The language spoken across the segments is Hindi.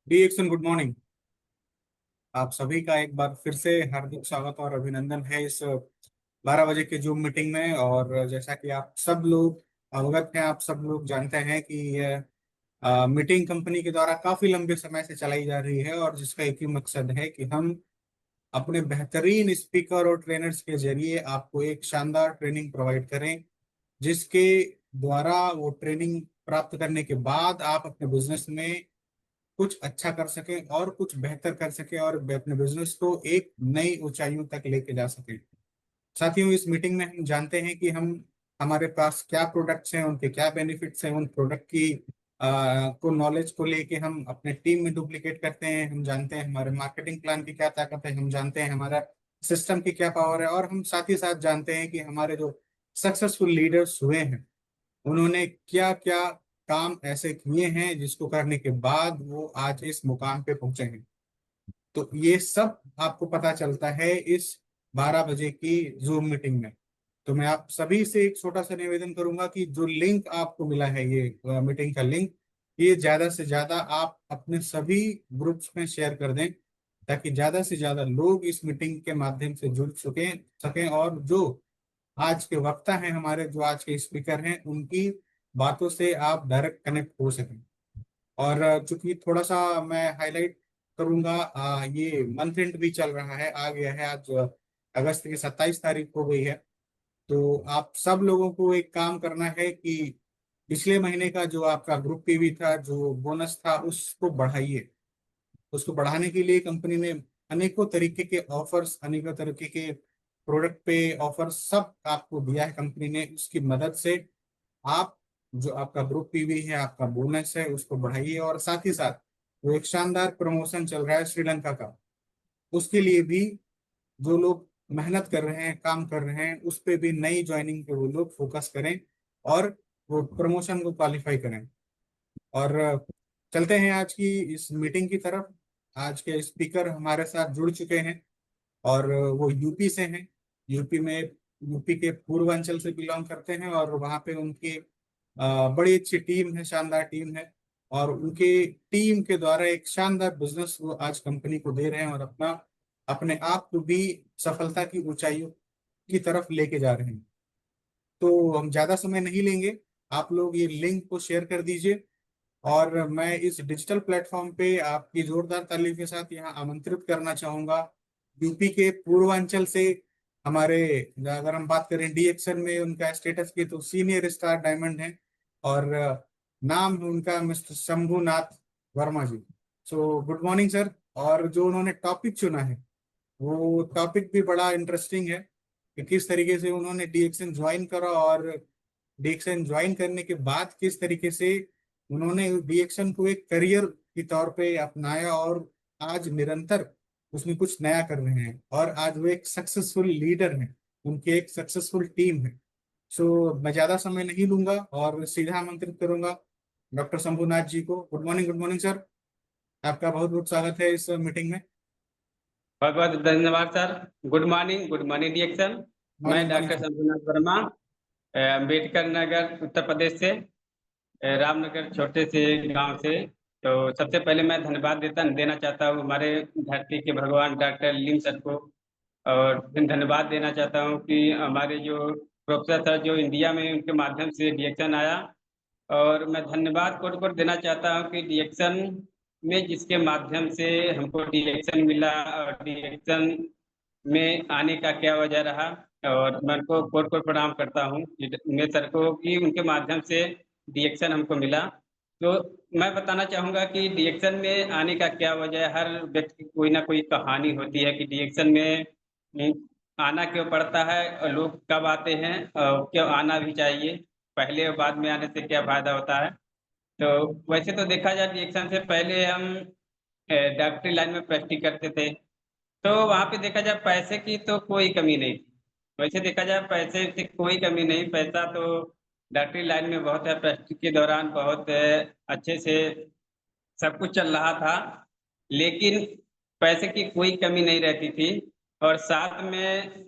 D action good morning. आप सभी का एक बार फिर से हार्दिक स्वागत और अभिनंदन है इस 12 बजे के जूम मीटिंग में। और जैसा कि आप सब लोग अवगत हैं, आप सब लोग जानते हैं कि यह मीटिंग कंपनी के द्वारा काफी लंबे समय से चलाई जा रही है और जिसका एक ही मकसद है कि हम अपने बेहतरीन स्पीकर और ट्रेनर्स के जरिए आपको एक शानदार ट्रेनिंग प्रोवाइड करें, जिसके द्वारा वो ट्रेनिंग प्राप्त करने के बाद आप अपने बिजनेस में कुछ अच्छा कर सके और कुछ बेहतर कर सके और अपने बिजनेस को एक नई ऊंचाइयों तक लेके जा सके। साथियों, इस मीटिंग में हम जानते हैं कि हम हमारे पास क्या प्रोडक्ट्स हैं, उनके क्या बेनिफिट्स हैं, उन प्रोडक्ट की को नॉलेज को लेके हम अपने टीम में डुप्लीकेट करते हैं। हम जानते हैं हमारे मार्केटिंग प्लान की क्या ताकत है, हम जानते हैं हमारा सिस्टम की क्या पावर है, और हम साथ ही साथ जानते हैं कि हमारे जो सक्सेसफुल लीडर्स हुए हैं उन्होंने क्या क्या काम ऐसे किए हैं जिसको करने के बाद वो आज इस मुकाम पे पहुंचे हैं। तो ये सब आपको पता चलता है इस 12 बजे की जूम मीटिंग में। तो मैं आप सभी से एक छोटा सा निवेदन करूंगा कि जो लिंक आपको मिला है, ये मीटिंग का लिंक, ये ज्यादा से ज्यादा आप अपने सभी ग्रुप्स में शेयर कर दें, ताकि ज्यादा से ज्यादा लोग इस मीटिंग के माध्यम से जुड़ सकें और जो आज के वक्ता हैं, हमारे जो आज के स्पीकर हैं, उनकी बातों से आप डायरेक्ट कनेक्ट हो सकें। और चूंकि थोड़ा सा मैं हाईलाइट करूंगा, ये मंथ एंड भी चल रहा है, आ गया है आज, अगस्त की 27 तारीख हो गई है। तो आप सब लोगों को एक काम करना है कि पिछले महीने का जो आपका ग्रुप पीवी था, जो बोनस था, उसको बढ़ाइए। उसको बढ़ाने के लिए कंपनी ने अनेकों तरीके के ऑफर्स, अनेकों तरीके के प्रोडक्ट पे ऑफर्स सब आपको दिया है कंपनी ने। उसकी मदद से आप जो आपका ग्रुप पीवी है, आपका बोनस है, उसको बढ़ाइए। और साथ ही साथ वो एक शानदार प्रमोशन चल रहा है श्रीलंका का, उसके लिए भी जो लोग मेहनत कर रहे हैं, काम कर रहे हैं, उस पे भी नई ज्वाइनिंग पे वो लोग फोकस करें और वो प्रमोशन को क्वालिफाई करें। और चलते हैं आज की इस मीटिंग की तरफ। आज के स्पीकर हमारे साथ जुड़ चुके हैं और वो यूपी से हैं। यूपी में, यूपी के पूर्वांचल से बिलोंग करते हैं और वहाँ पे उनकी बड़ी अच्छी टीम है, शानदार टीम है। और उनके टीम के द्वारा एक शानदार बिजनेस वो आज कंपनी को दे रहे हैं और अपने आप को भी सफलता की ऊंचाइयों की तरफ लेके जा रहे हैं। तो हम ज्यादा समय नहीं लेंगे, आप लोग ये लिंक को शेयर कर दीजिए। और मैं इस डिजिटल प्लेटफॉर्म पे आपकी जोरदार ताली के साथ यहाँ आमंत्रित करना चाहूंगा यूपी के पूर्वांचल से हमारे, अगर हम बात करें डीएक्सन में उनका स्टेटस की, तो सीनियर स्टार डायमंड है। और नाम है उनका mister Shambhunath Verma ji. So good morning sir. और जो उन्होंने टॉपिक चुना है, वो टॉपिक भी बड़ा इंटरेस्टिंग है कि किस तरीके से उन्होंने डीएक्सन ज्वाइन करा और डीएक्सन ज्वाइन करने के बाद किस तरीके से उन्होंने डीएक्सन को एक करियर के तौर पे अपनाया और आज निरंतर उसमें कुछ नया कर रहे हैं और आज वो एक सक्सेसफुल लीडर हैं, उनकी एक सक्सेसफुल टीम है। सो मैं ज्यादा समय नहीं लूंगा और सीधा आमंत्रित करूंगा डॉक्टर शंभुनाथ जी को। Good morning, good morning sir. आपका बहुत बहुत स्वागत है इस मीटिंग में। बहुत बहुत धन्यवाद सर। गुड मॉर्निंग डिएक्शन। मैं morning, morning doctor sir. Shambhunath Verma, Ambedkar Nagar, Uttar Pradesh से, रामनगर छोटे से गांव से। तो सबसे पहले मैं धन्यवाद देना चाहता हूँ हमारे धरती के भगवान डॉक्टर लीम सर को। और फिर धन्यवाद देना चाहता हूँ कि हमारे जो प्रोफेसर सर जो इंडिया में उनके माध्यम से डिएक्शन आया। और मैं धन्यवाद कोट कोट देना चाहता हूँ कि डिएक्शन में जिसके माध्यम से हमको डिएक्शन मिला और डिएक्शन में आने का क्या वजह रहा। और मैं उनको कोट कोट प्रणाम करता हूँ मेरे सर को कि उनके माध्यम से डिएक्शन हमको मिला। तो मैं बताना चाहूँगा कि डिएक्शन में आने का क्या वजह है। हर व्यक्ति की कोई ना कोई कहानी होती है कि डिएक्शन में आना क्यों पड़ता है और लोग कब आते हैं और क्यों आना भी चाहिए, पहले और बाद में आने से क्या फायदा होता है। तो वैसे तो देखा जाए डिएक्शन से पहले हम डॉक्टरी लाइन में प्रैक्टिस करते थे। तो वहाँ पे देखा जाए पैसे की तो कोई कमी नहीं थी। वैसे देखा जाए पैसे से कोई कमी नहीं, पैसा तो डॉक्टरी लाइन में बहुत है। प्रैक्टिस के दौरान बहुत अच्छे से सब कुछ चल रहा था, लेकिन पैसे की कोई कमी नहीं रहती थी। और साथ में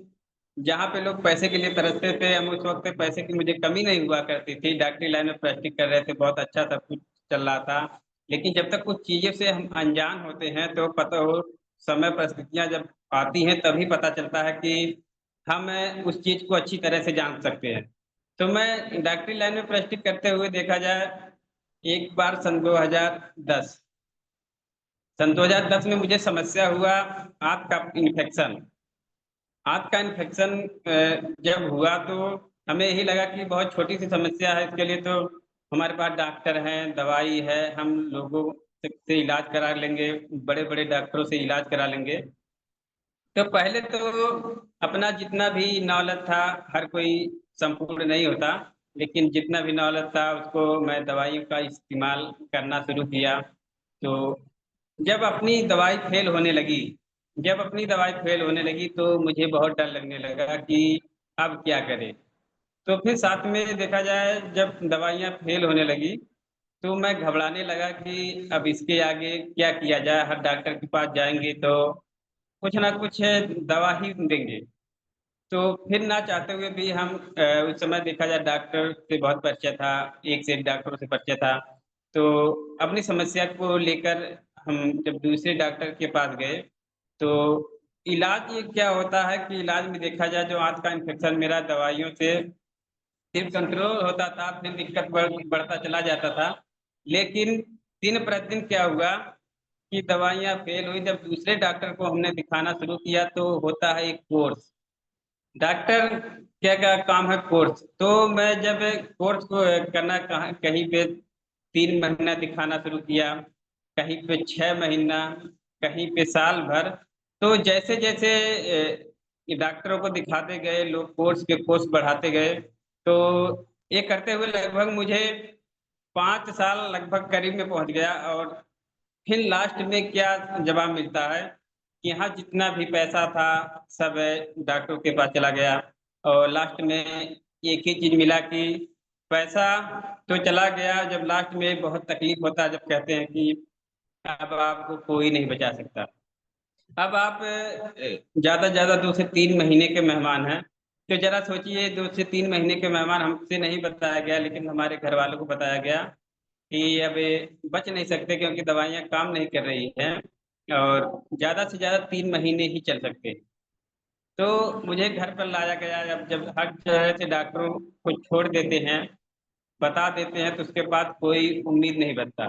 जहाँ पे लोग पैसे के लिए तरसते थे, हम उस वक्त पैसे की मुझे कमी नहीं हुआ करती थी। डॉक्टरी लाइन में प्रैक्टिस कर रहे थे, बहुत अच्छा सब कुछ चल रहा था। लेकिन जब तक कुछ चीज़ों से हम अनजान होते हैं तो पता हो, समय परिस्थितियाँ जब आती हैं तभी पता चलता है कि हम उस चीज़ को अच्छी तरह से जान सकते हैं। तो मैं डॉक्टरी लाइन में प्रैक्टिस करते हुए देखा जाए, एक बार सन 2010 में मुझे समस्या हुआ आँत का इन्फेक्शन। आँत का इन्फेक्शन जब हुआ तो हमें यही लगा कि बहुत छोटी-सी समस्या है, इसके लिए तो हमारे पास डॉक्टर हैं, दवाई है, हम लोगों से इलाज करा लेंगे, बड़े-बड़े डॉक्टरों से इलाज करा लेंगे। तो पहले तो अपना जितना भी नॉलेज था, हर कोई संपूर्ण नहीं होता, लेकिन जितना भी नॉलेज था उसको मैं दवाइयों का इस्तेमाल करना शुरू किया। तो जब अपनी दवाई फ़ेल होने लगी जब अपनी दवाई फ़ेल होने लगी तो मुझे बहुत डर लगने लगा कि अब क्या करें? तो फिर साथ में देखा जाए जब दवाइयाँ फ़ेल होने लगी, तो मैं घबराने लगा कि अब इसके आगे क्या किया जाए? हर डॉक्टर के पास जाएँगे तो कुछ ना कुछ दवा ही देंगे। तो फिर ना चाहते हुए भी हम उस समय देखा जाए डॉक्टर से बहुत परिचय था, एक से एक डॉक्टरों से परिचय था। तो अपनी समस्या को लेकर हम जब दूसरे डॉक्टर के पास गए, तो इलाज ये क्या होता है कि इलाज में देखा जाए जो आँत का इन्फेक्शन मेरा दवाइयों से सिर्फ कंट्रोल होता था, फिर दिक्कत बढ़ता चला जाता था। लेकिन दिन प्रतिदिन क्या हुआ कि दवाइयाँ फ़ेल हुई, जब दूसरे डॉक्टर को हमने दिखाना शुरू किया तो होता है एक कोर्स। डॉक्टर क्या काम है कोर्स। तो मैं जब कोर्स को करना कहाँ कहीं पे 3 महीना दिखाना शुरू किया, कहीं पे 6 महीना, कहीं पे साल भर। तो जैसे-जैसे ये डॉक्टरों को दिखाते गए, लोग कोर्स के कोर्स बढ़ाते गए, तो ये करते हुए लगभग मुझे 5 साल लगभग करीब में पहुँच गया और फिर लास्ट में क्या जवाब मिलता है कि यहाँ जितना भी पैसा था सब डॉक्टरों के पास चला गया और लास्ट में एक ही चीज़ मिला कि पैसा तो चला गया, जब लास्ट में बहुत तकलीफ होता है जब कहते हैं कि अब आपको कोई नहीं बचा सकता। अब आप ज़्यादा से ज़्यादा 2 से 3 महीने के मेहमान हैं, तो ज़रा सोचिए 2 से 3 महीने के मेहमान, हमसे नहीं बताया गया लेकिन हमारे घरवालों को बताया गया कि अब ये बच नहीं सकते क्योंकि दवाइयाँ काम नहीं कर रही हैं और ज़्यादा से ज़्यादा 3 महीने ही चल सकते हैं। तो मुझे घर पर लाया गया, अब जब हर तरह से डॉक्टरों को छोड़ देते हैं, बता देते हैं तो उसके बाद कोई उम्मीद नहीं बनता।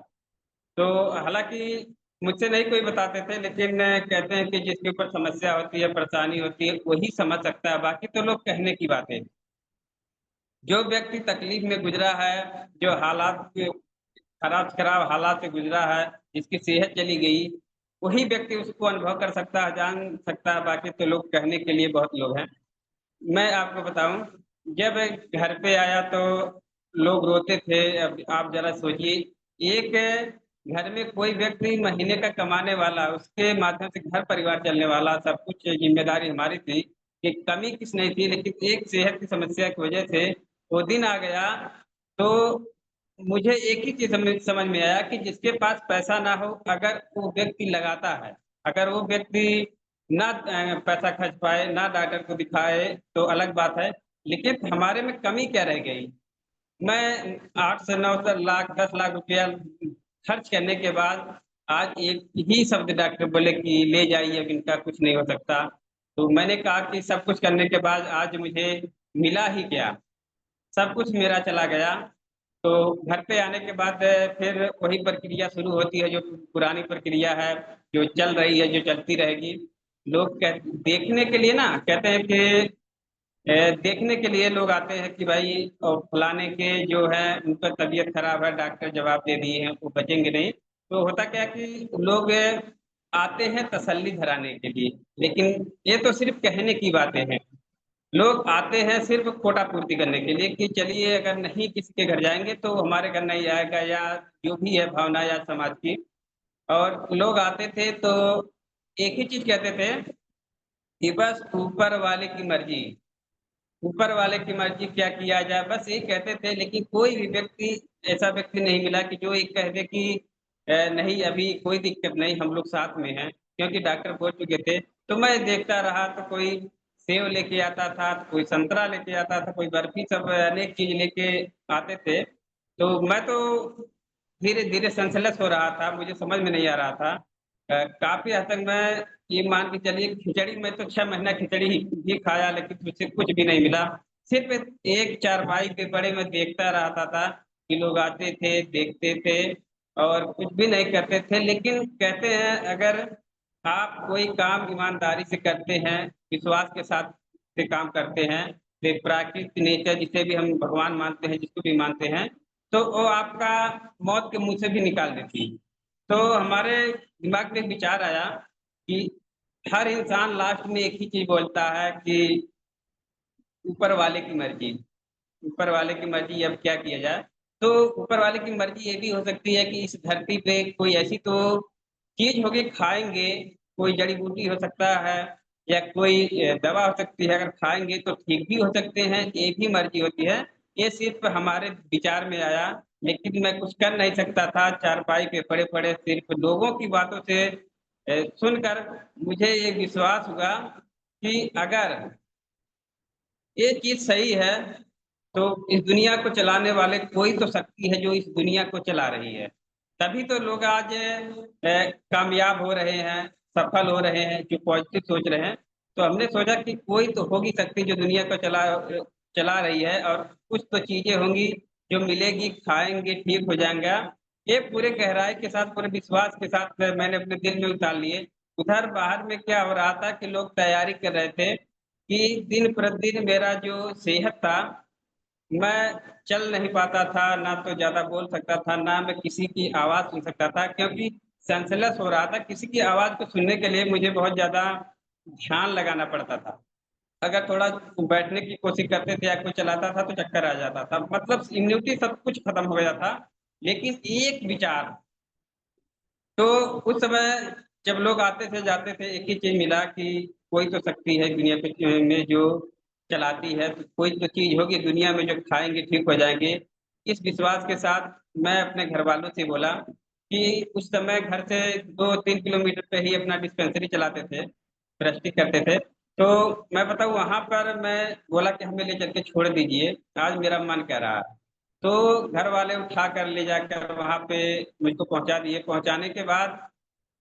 तो हालाँकि मुझसे नहीं कोई बताते थे लेकिन कहते हैं कि जिसके ऊपर समस्या होती है, परेशानी होती है, वही समझ सकता है, बाकी तो लोग कहने की बातें। जो व्यक्ति तकलीफ में गुज़रा है, जो हालात के खराब से खराब हालात से गुज़रा है, जिसकी सेहत चली गई, वही व्यक्ति उसको अनुभव कर सकता है, जान सकता है, बाकी तो लोग कहने के लिए बहुत लोग हैं। मैं आपको बताऊँ, जब घर पे आया तो लोग रोते थे, अब आप ज़रा सोचिए, एक घर में कोई व्यक्ति महीने का कमाने वाला, उसके माध्यम से घर परिवार चलने वाला, सब कुछ ज़िम्मेदारी हमारी थी, कि कमी किस नहीं थी, लेकिन एक सेहत की समस्या की वजह से वो दिन आ गया, तो मुझे एक ही चीज़ समझ समझ में आया कि जिसके पास पैसा ना हो, अगर वो व्यक्ति लगाता है, अगर वो व्यक्ति ना पैसा खर्च पाए, ना डॉक्टर को दिखाए तो अलग बात है, लेकिन हमारे में कमी क्या रह गई? मैं 8 से 9 लाख 10 लाख रुपया खर्च करने के बाद आज एक ही शब्द डॉक्टर बोले कि ले जाइए, अब इनका कुछ नहीं हो सकता। तो मैंने कहा कि सब कुछ करने के बाद आज मुझे मिला ही क्या? सब कुछ मेरा चला गया। तो घर पे आने के बाद फिर वही प्रक्रिया शुरू होती है जो पुरानी प्रक्रिया है, जो चल रही है, जो चलती रहेगी। लोग कह देखने के लिए ना कहते हैं कि देखने के लिए लोग आते हैं कि भाई फलाने के जो है उनका तबीयत खराब है, डॉक्टर जवाब दे दिए हैं, वो बचेंगे नहीं। तो होता क्या है कि लोग आते हैं तसल्ली धराने के लिए, लेकिन ये तो सिर्फ़ कहने की बातें हैं। लोग आते हैं सिर्फ़ कोटा पूर्ति करने के लिए कि चलिए अगर नहीं किसी के घर जाएँगे तो हमारे घर नहीं आएगा, या जो भी है भावना या समाज की। और लोग आते थे तो एक ही चीज़ कहते थे कि बस ऊपर वाले की मर्ज़ी। ऊपर वाले की मर्ज़ी क्या किया जाए, बस यही कहते थे, लेकिन कोई भी व्यक्ति ऐसा व्यक्ति नहीं मिला कि जो ये कह दे कि नहीं अभी कोई दिक्कत नहीं, हम लोग साथ में हैं, क्योंकि डॉक्टर बोल चुके थे। तो मैं देखता रहा तो कोई सेब लेके आता था, तो कोई संतरा लेके आता था, कोई बर्फ़ी, सब अनेक चीज़ लेके आते थे। तो मैं तो धीरे धीरे सेंसलेस हो रहा था, मुझे समझ में नहीं आ रहा था। काफी हद तक मैं ये मान के चलिए, खिचड़ी में तो 6 महीना खिचड़ी ही खाया, लेकिन उससे कुछ भी नहीं मिला। सिर्फ एक चारपाई पे पड़े मैं देखता रहता था कि लोग आते थे, देखते थे और कुछ भी नहीं करते थे। लेकिन कहते हैं, अगर आप कोई काम ईमानदारी से करते हैं, विश्वास के साथ से काम करते हैं, तो प्राकृतिक नेचर जिसे भी हम भगवान मानते हैं, जिसको भी मानते हैं, तो वो आपका मौत के मुंह से भी निकाल देती है। तो हमारे दिमाग में एक विचार आया कि हर इंसान लास्ट में एक ही चीज बोलता है कि ऊपर वाले की मर्जी। ऊपर वाले की मर्जी, अब क्या किया जाए। तो ऊपर वाले की मर्जी ये भी हो सकती है कि इस धरती पे कोई ऐसी तो चीज होगी खाएंगे, कोई जड़ी बूटी हो सकता है या कोई दवा हो सकती है, अगर खाएंगे तो ठीक भी हो सकते हैं, ये भी मर्जी होती है। ये सिर्फ हमारे विचार में आया, लेकिन मैं कुछ कर नहीं सकता था। चारपाई पे पड़े पड़े सिर्फ लोगों की बातों से सुनकर मुझे ये विश्वास हुआ कि अगर ये चीज सही है, तो इस दुनिया को चलाने वाले कोई तो शक्ति है जो इस दुनिया को चला रही है। तभी तो लोग आज कामयाब हो रहे हैं, सफल हो रहे हैं, जो पॉजिटिव सोच रहे हैं। तो हमने सोचा कि कोई तो होगी शक्ति जो दुनिया को चला रही है, और कुछ तो चीजें होंगी जो मिलेगी, खाएंगे ठीक हो जाएंगे। ये पूरे गहराई के साथ, पूरे विश्वास के साथ मैंने अपने दिल में उतार लिए। उधर बाहर में क्या हो रहा था कि लोग तैयारी कर रहे थे कि दिन प्रतिदिन मेरा जो सेहत था, मैं चल नहीं पाता था, ना तो ज्यादा बोल सकता था, ना मैं किसी की आवाज सुन सकता था, क्योंकि सेंसलेस हो रहा था। किसी की आवाज को सुनने के लिए मुझे बहुत ज्यादा ध्यान लगाना पड़ता था। अगर थोड़ा बैठने की कोशिश करते थे या कुछ चलाता था तो चक्कर आ जाता था, मतलब इम्यूनिटी सब कुछ खत्म हो गया था। लेकिन एक विचार, तो उस समय जब लोग आते थे जाते थे, एक ही चीज मिला कि कोई तो शक्ति है दुनिया में जो चलाती है, तो कोई तो चीज होगी दुनिया में जो खाएंगे ठीक हो जाएंगे। इस विश्वास के साथ मैं अपने घर वालों से बोला कि उस समय घर से 2-3 किलोमीटर पे ही अपना डिस्पेंसरी चलाते थे, गृहस्थी करते थे। तो मैं बताऊँ, वहां पर मैं बोला कि हमें ले चल के छोड़ दीजिए, आज मेरा मन कर रहा है। तो घर वाले उठा कर ले जाकर वहां पे मुझको पहुंचा दिए। पहुंचाने के बाद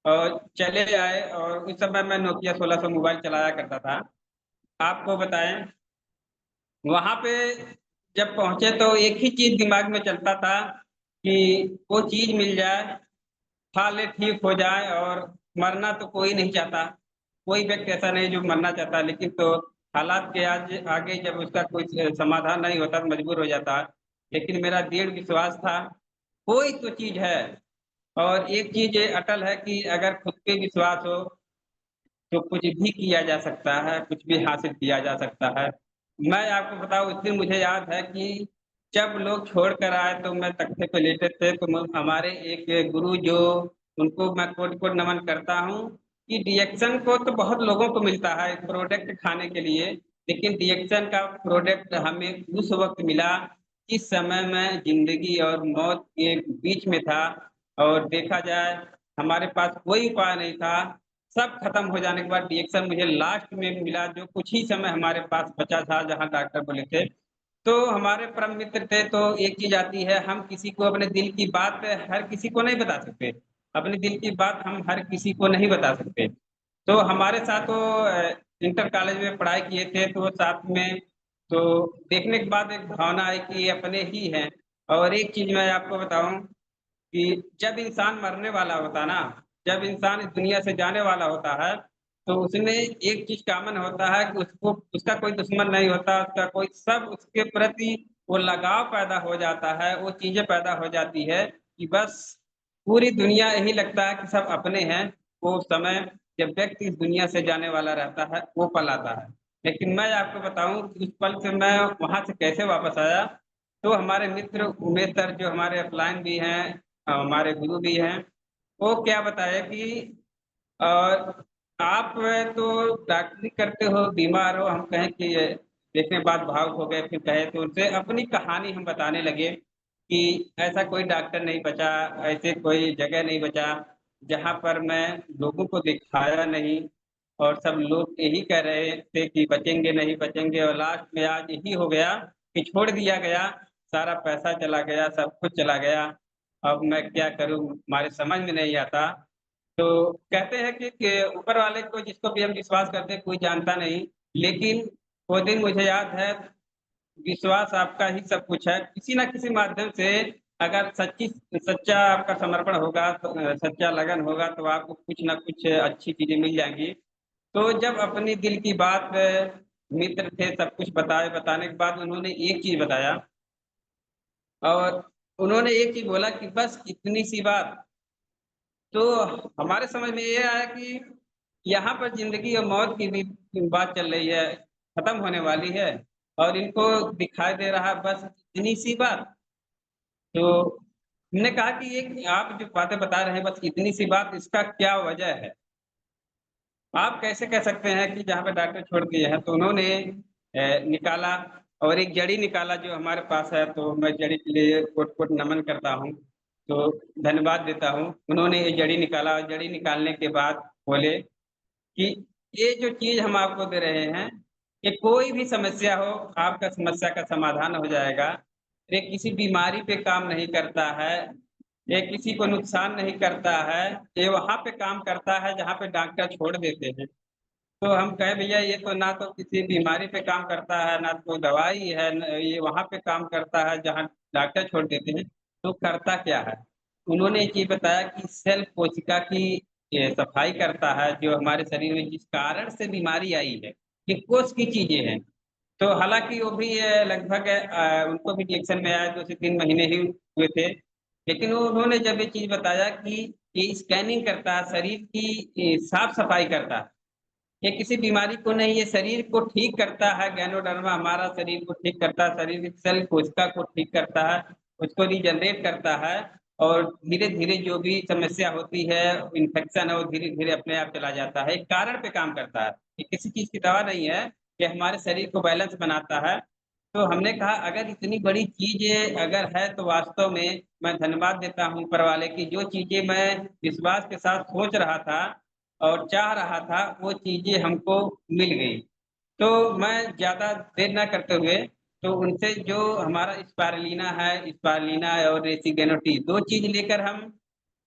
और चले आए, और उस समय मैं नोकिया 1600 मोबाइल चलाया करता था। आपको बताएं, वहां पे जब पहुंचे तो एक ही चीज दिमाग में चलता था कि वो चीज मिल जाए, खा ले, ठीक हो जाए। और मरना तो कोई नहीं चाहता, कोई व्यक्ति ऐसा नहीं जो मरना चाहता, लेकिन तो हालात के आज आगे जब उसका कोई समाधान नहीं होता तो मजबूर हो जाता। लेकिन मेरा दृढ़ विश्वास था कोई तो चीज है। और एक चीज ये अटल है कि अगर खुद पे विश्वास हो तो कुछ भी किया जा सकता है, कुछ भी हासिल किया जा सकता है। मैं आपको बताऊं, उस दिन मुझे याद है कि जब लोग छोड़ कर आए तो मैं तख्ते पे लेटे थे, तो हमारे एक गुरु जो, उनको मैं कोट कोट नमन करता हूँ कि रिएक्शन को तो बहुत लोगों को मिलता है प्रोडक्ट खाने के लिए, लेकिन रिएक्शन का प्रोडक्ट हमें उस वक्त मिला जिस समय मैं जिंदगी और मौत के बीच में था। और देखा जाए, हमारे पास कोई उपाय नहीं था। सब खत्म हो जाने के बाद रिएक्शन मुझे लास्ट में मिला, जो कुछ ही समय हमारे पास बचा था जहां डॉक्टर बोले थे। तो हमारे परम मित्र थे। तो एक चीज आती है, हम किसी को अपने दिल की बात हर किसी को नहीं बता सकते। अपने दिल की बात हम हर किसी को नहीं बता सकते। तो हमारे साथ वो इंटर कॉलेज में पढ़ाई किए थे, तो वो साथ में, तो देखने के बाद एक भावना आई कि ये अपने ही हैं। और एक चीज मैं आपको बताऊं कि जब इंसान मरने वाला होता ना, जब इंसान इस दुनिया से जाने वाला होता है, तो उसमें एक चीज कॉमन होता है कि उसको, उसका कोई दुश्मन नहीं होता, उसका कोई, सब उसके प्रति वो लगाव पैदा हो जाता है, वो चीजें पैदा हो जाती है कि बस पूरी दुनिया यही लगता है कि सब अपने हैं। वो समय जब व्यक्ति इस दुनिया से जाने वाला रहता है, वो पल आता है। लेकिन मैं आपको बताऊं कि उस पल से मैं वहां से कैसे वापस आया। तो हमारे मित्र उमेश सर, जो हमारे अपलाइन भी हैं, हमारे गुरु भी हैं, वो क्या बताया कि और आप तो डॉक्टरी करते हो, बीमार हो, हम कहें कि देखने के बाद भावुक हो गए। फिर कहे तो उनसे अपनी कहानी हम बताने लगे कि ऐसा कोई डॉक्टर नहीं बचा, ऐसे कोई जगह नहीं बचा जहां पर मैं लोगों को दिखाया नहीं, और सब लोग यही कह रहे थे कि बचेंगे नहीं बचेंगे, और लास्ट में आज यही हो गया कि छोड़ दिया गया। सारा पैसा चला गया, सब कुछ चला गया। अब मैं क्या करूँ, हमारे समझ में नहीं आता। तो कहते हैं कि ऊपर वाले को जिसको भी हम विश्वास करते हैं कोई जानता नहीं, लेकिन वो दिन मुझे याद है, विश्वास आपका ही सब कुछ है। किसी न किसी माध्यम से अगर सच्चा आपका समर्पण होगा तो सच्चा लगन होगा तो आपको कुछ न कुछ अच्छी चीज़ें मिल जाएँगी। तो जब अपनी दिल की बात मित्र थे सब कुछ बताए, बताने के बाद उन्होंने एक चीज़ बताया और उन्होंने एक चीज़ बोला कि बस इतनी सी बात। तो हमारे समझ में ये आया कि यहाँ पर ज़िंदगी और मौत की भी बात चल रही है, खत्म होने वाली है और इनको दिखाई दे रहा है बस इतनी सी बात। तो हमने कहा कि ये आप जो बातें बता रहे हैं बस इतनी सी बात, इसका क्या वजह है? आप कैसे कह सकते हैं कि जहाँ पे डॉक्टर छोड़ दिए हैं, तो उन्होंने निकाला और एक जड़ी निकाला जो हमारे पास है, तो मैं जड़ी के लिए कोट-कोट नमन करता हूँ। तो धन्यवाद देता हूँ। उन्होंने ये जड़ी निकाला और जड़ी निकालने के बाद बोले कि ये जो चीज़ हम आपको दे रहे हैं, ये कोई भी समस्या हो, आपका समस्या का समाधान हो जाएगा। ये किसी बीमारी पे काम नहीं करता है, ये किसी को नुकसान नहीं करता है, ये वहाँ पे काम करता है जहाँ पे डॉक्टर छोड़ देते हैं। तो हम कहे भैया ये तो ना तो किसी बीमारी पे काम करता है, ना कोई दवाई है, न ये वहाँ पे काम करता है जहाँ डॉक्टर छोड़ देते हैं, तो करता क्या है? उन्होंने ये चीज़ बताया कि सेल कोशिका की ये सफाई करता है, जो हमारे शरीर में जिस कारण से बीमारी आई है, ये कोष की चीज़ें हैं। तो हालाँकि वो भी लगभग उनको भी रिएक्शन में आया 2 से 3 महीने ही हुए थे। लेकिन उन्होंने जब ये चीज़ बताया कि ये स्कैनिंग करता है, शरीर की साफ-सफाई करता है। ये किसी बीमारी को नहीं, ये शरीर को ठीक करता है, गैनोडर्मा हमारा शरीर को ठीक करता है, शरीर की सेल कोशिका को ठीक करता है, उसको रीजनरेट करता है और धीरे-धीरे जो भी समस्या होती है, इन्फेक्शन है, वो धीरे-धीरे अपने आप चला जाता है। एक कारण पे काम करता है, ये किसी चीज़ की दवा नहीं है, ये हमारे शरीर को बैलेंस बनाता है। तो हमने कहा अगर इतनी बड़ी चीज़ अगर है तो वास्तव में मैं धन्यवाद देता हूँ ऊपर वाले की, जो चीज़ें मैं विश्वास के साथ सोच रहा था और चाह रहा था, वो चीज़ें हमको मिल गई। तो मैं ज़्यादा देर ना करते हुए, तो उनसे जो हमारा स्पाइरुलिना और रेसिगेनोटी 2 चीज़ लेकर हम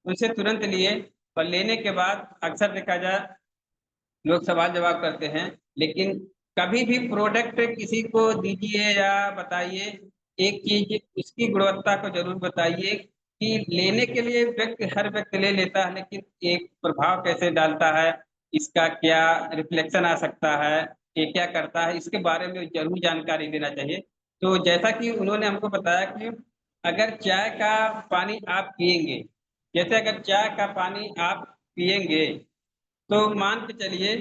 उनसे तुरंत लिए और लेने के बाद अक्सर देखा जाए लोग सवाल-जवाब करते हैं, लेकिन कभी भी प्रोडक्ट किसी को दीजिए या बताइए, एक चीज़ उसकी गुणवत्ता को ज़रूर बताइए कि लेने के लिए हर व्यक्ति ले लेता है, लेकिन एक प्रभाव कैसे डालता है, इसका क्या रिफ्लेक्शन आ सकता है, ये क्या करता है, इसके बारे में ज़रूर जानकारी देना चाहिए। तो जैसा कि उन्होंने हमको बताया कि अगर चाय का पानी आप पिएँगे, जैसे अगर चाय का पानी आप पिएँगे तो मान के चलिए,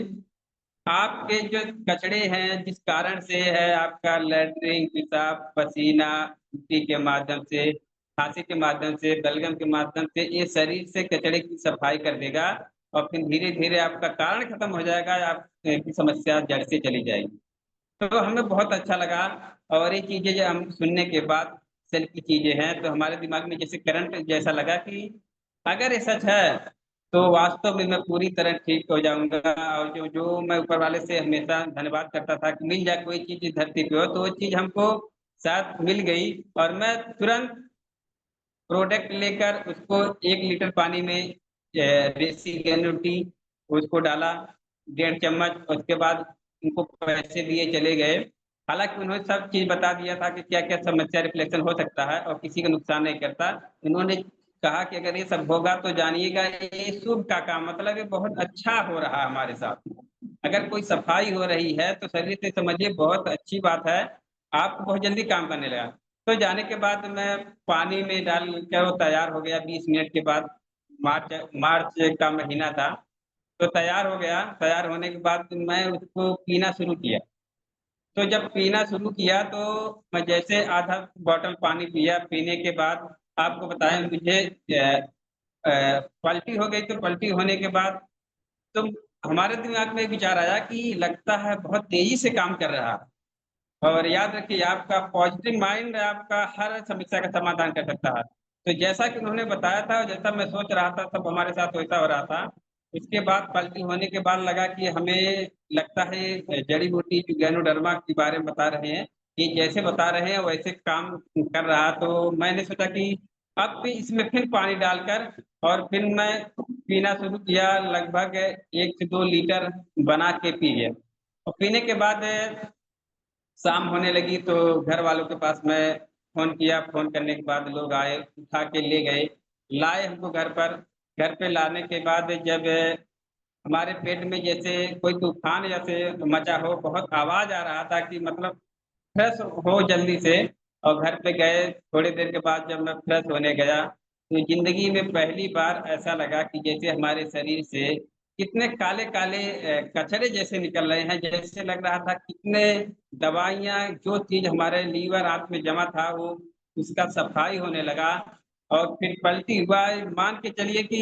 आपके जो कचड़े हैं, जिस कारण से है आपका लैट्रिन, पेशाब, पसीना, उल्टी के माध्यम से, खाँसी के माध्यम से, बलगम के माध्यम से, ये शरीर से कचड़े की सफाई कर देगा और फिर धीरे-धीरे आपका कारण खत्म हो जाएगा, आप की समस्या जड़ से चली जाएगी। तो हमें बहुत अच्छा लगा और ये चीज़ें जो हम सुनने के बाद सेल की चीज़ें हैं, तो हमारे दिमाग में जैसे करंट जैसा लगा कि अगर ये सच है, तो वास्तव में मैं पूरी तरह ठीक हो जाऊँगा और जो जो मैं ऊपर वाले से हमेशा धन्यवाद करता था कि मिल जाए कोई चीज़ इस धरती पे हो, तो वो चीज़ हमको शायद मिल गई और मैं तुरंत प्रोडक्ट लेकर उसको 1 लीटर पानी में रेसिगेनुटी उसको डाला, 1.5 चम्मच उसके बाद उनको पैसे दिए चले गए। हालाँकि उन्होंने सब चीज़ बता दिया था कि क्या-क्या समस्या रिफ्लेक्शन हो सकता है और किसी का नुकसान नहीं करता। उन्होंने कहा कि अगर ये सब होगा तो जानिएगा ये शुभ का काम मतलब ये बहुत अच्छा हो रहा है हमारे साथ। अगर कोई सफाई हो रही है तो शरीर से समझिए बहुत अच्छी बात है, आपको बहुत जल्दी काम करने लगा। तो जाने के बाद मैं पानी में डाल कर वो तैयार हो गया 20 मिनट के बाद, मार्च मार्च का महीना था, तो तैयार हो गया, तैयार होने के बाद मैं उसको पीना शुरू किया। तो जब पीना शुरू किया तो मैं जैसे आधा बॉटल पानी पिया, पीने के बाद आपको बताएँ मुझे पलटी हो गई तो पलटी होने के बाद तो हमारे दिमाग में एक विचार आया कि लगता है बहुत तेज़ी से काम कर रहा है। और याद रखिए आपका पॉज़िटिव माइंड आपका हर समस्या का समाधान कर सकता है। तो जैसा कि उन्होंने बताया था और जैसा मैं सोच रहा था सब हमारे साथ वैसा हो रहा था। उसके बाद पलटी होने के बाद लगा कि हमें लगता है जड़ी-बूटी जो गैनोडर्मा के बारे में बता रहे हैं, ये जैसे बता रहे हैं वैसे काम कर रहा। तो मैंने सोचा कि अब फिर इसमें फिर पानी डालकर और फिर मैं पीना शुरू किया। लगभग 1 से 2 लीटर बना के पी गया। और पीने के बाद शाम होने लगी तो घर वालों के पास मैं फोन किया। फोन करने के बाद लोग आए, उठा के ले गए, लाए हमको घर पर। घर पे लाने के बाद जब हमारे पेट में जैसे कोई तूफान जैसे मचा हो, बहुत आवाज आ रहा था कि मतलब फ्रेश हो जल्दी से। और घर पे गए, थोड़ी देर के बाद जब मैं फ्रेश होने गया तो जिंदगी में पहली बार ऐसा लगा कि जैसे हमारे शरीर से कितने काले काले कचरे जैसे निकल रहे हैं। जैसे लग रहा था कितने दवाइयां, जो चीज हमारे लीवर आंत में जमा था वो उसका सफाई होने लगा। और फिर पलटी हुआ। मान के चलिए कि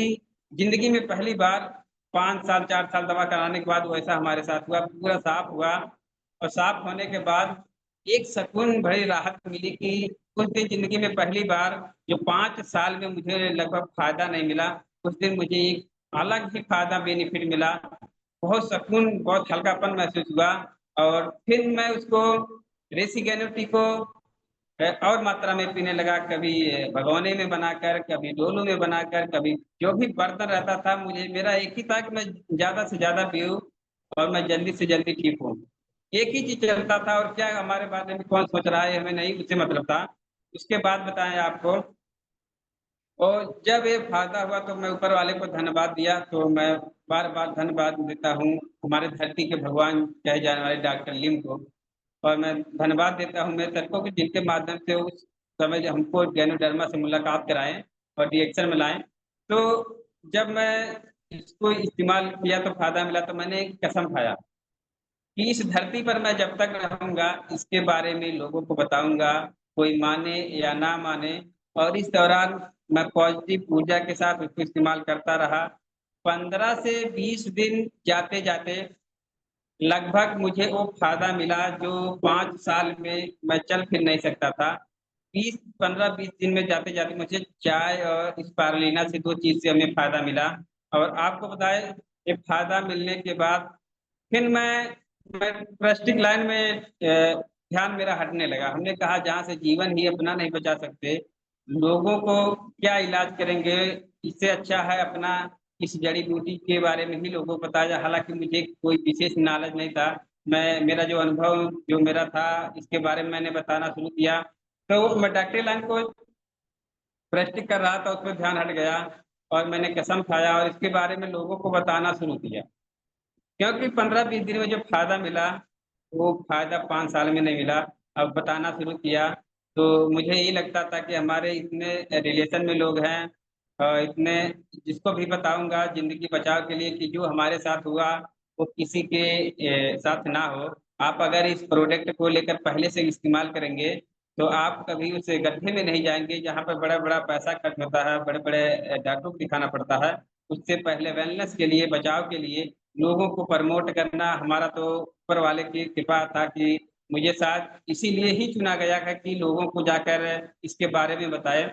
जिंदगी में पहली बार 5 साल 4 साल दवा कराने के बाद वैसा हमारे साथ हुआ, पूरा साफ हुआ। और साफ होने के बाद एक सुकून भरी राहत मिली कि कुछ दिन जिंदगी में पहली बार, जो 5 साल में मुझे लगभग फायदा नहीं मिला, उस दिन मुझे एक अलग ही फायदा बेनिफिट मिला। बहुत सुकून, बहुत हल्कापन महसूस हुआ। और फिर मैं उसको रेसिगेनिटी को और मात्रा में पीने लगा। कभी भगोने में बनाकर, कभी डोलू में बनाकर, कभी जो भी बर्तन रहता था, मुझे मेरा एक ही था कि मैं ज्यादा से ज्यादा पीऊँ और मैं जल्दी से जल्दी ठीक हूँ। एक ही चीज चलता था, और क्या हमारे बारे में कौन सोच रहा है हमें नहीं उससे मतलब था। उसके बाद बताएं आपको। और जब ये फायदा हुआ तो मैं ऊपर वाले को धन्यवाद दिया। तो मैं बार बार धन्यवाद देता हूँ हमारे धरती के भगवान कहे जाने वाले डॉक्टर लिम को। और मैं धन्यवाद देता हूँ मेरे सर को कि जिनके माध्यम से उस समय जो हमको गैनोडर्मा से मुलाकात कराएं और रिएक्शन में लाएं। तो जब मैं इसको इस्तेमाल किया तो फायदा मिला, तो मैंने एक कसम खाया कि इस धरती पर मैं जब तक रहूंगा इसके बारे में लोगों को बताऊंगा, कोई माने या ना माने। और इस दौरान मैं पॉजिटिव ऊर्जा के साथ उसको इस्तेमाल करता रहा। 15 से 20 दिन जाते जाते लगभग मुझे वो फायदा मिला जो 5 साल में मैं चल फिर नहीं सकता था। 15 20 दिन में जाते जाते मुझे चाय और स्पारुलिना से 2 चीज से हमें फायदा मिला। और आपको बताए, ये फायदा मिलने के बाद फिर मैं प्लास्टिक लाइन में ध्यान मेरा हटने लगा। हमने कहा जहाँ से जीवन ही अपना नहीं बचा सकते, लोगों को क्या इलाज करेंगे, इससे अच्छा है अपना इस जड़ी बूटी के बारे में ही लोगों को बताया। हालांकि मुझे कोई विशेष नॉलेज नहीं था, मैं मेरा जो अनुभव जो मेरा था इसके बारे में मैंने बताना शुरू किया। तो मैं डॉक्टरी लाइन को प्लास्टिक कर रहा था, उस पर ध्यान हट गया। और मैंने कसम खाया और इसके बारे में लोगों को बताना शुरू किया। क्योंकि 15 20 दिन में जो फायदा मिला वो फायदा 5 साल में नहीं मिला। अब बताना शुरू किया तो मुझे यही लगता था कि हमारे इतने रिलेशन में लोग हैं, इतने जिसको भी बताऊंगा जिंदगी बचाव के लिए कि जो हमारे साथ हुआ वो किसी के साथ ना हो। आप अगर इस प्रोडक्ट को लेकर पहले से इस्तेमाल करेंगे तो आप कभी उस गड्ढे में नहीं जाएंगे जहाँ पर बड़ा बड़ा पैसा खर्च होता है, बड़े बड़े डॉक्टरों को दिखाना पड़ता है। उससे पहले वेलनेस के लिए, बचाव के लिए लोगों को प्रमोट करना हमारा तो ऊपर वाले की कृपा था कि मुझे शायद इसीलिए ही चुना गया है कि लोगों को जाकर इसके बारे में बताए।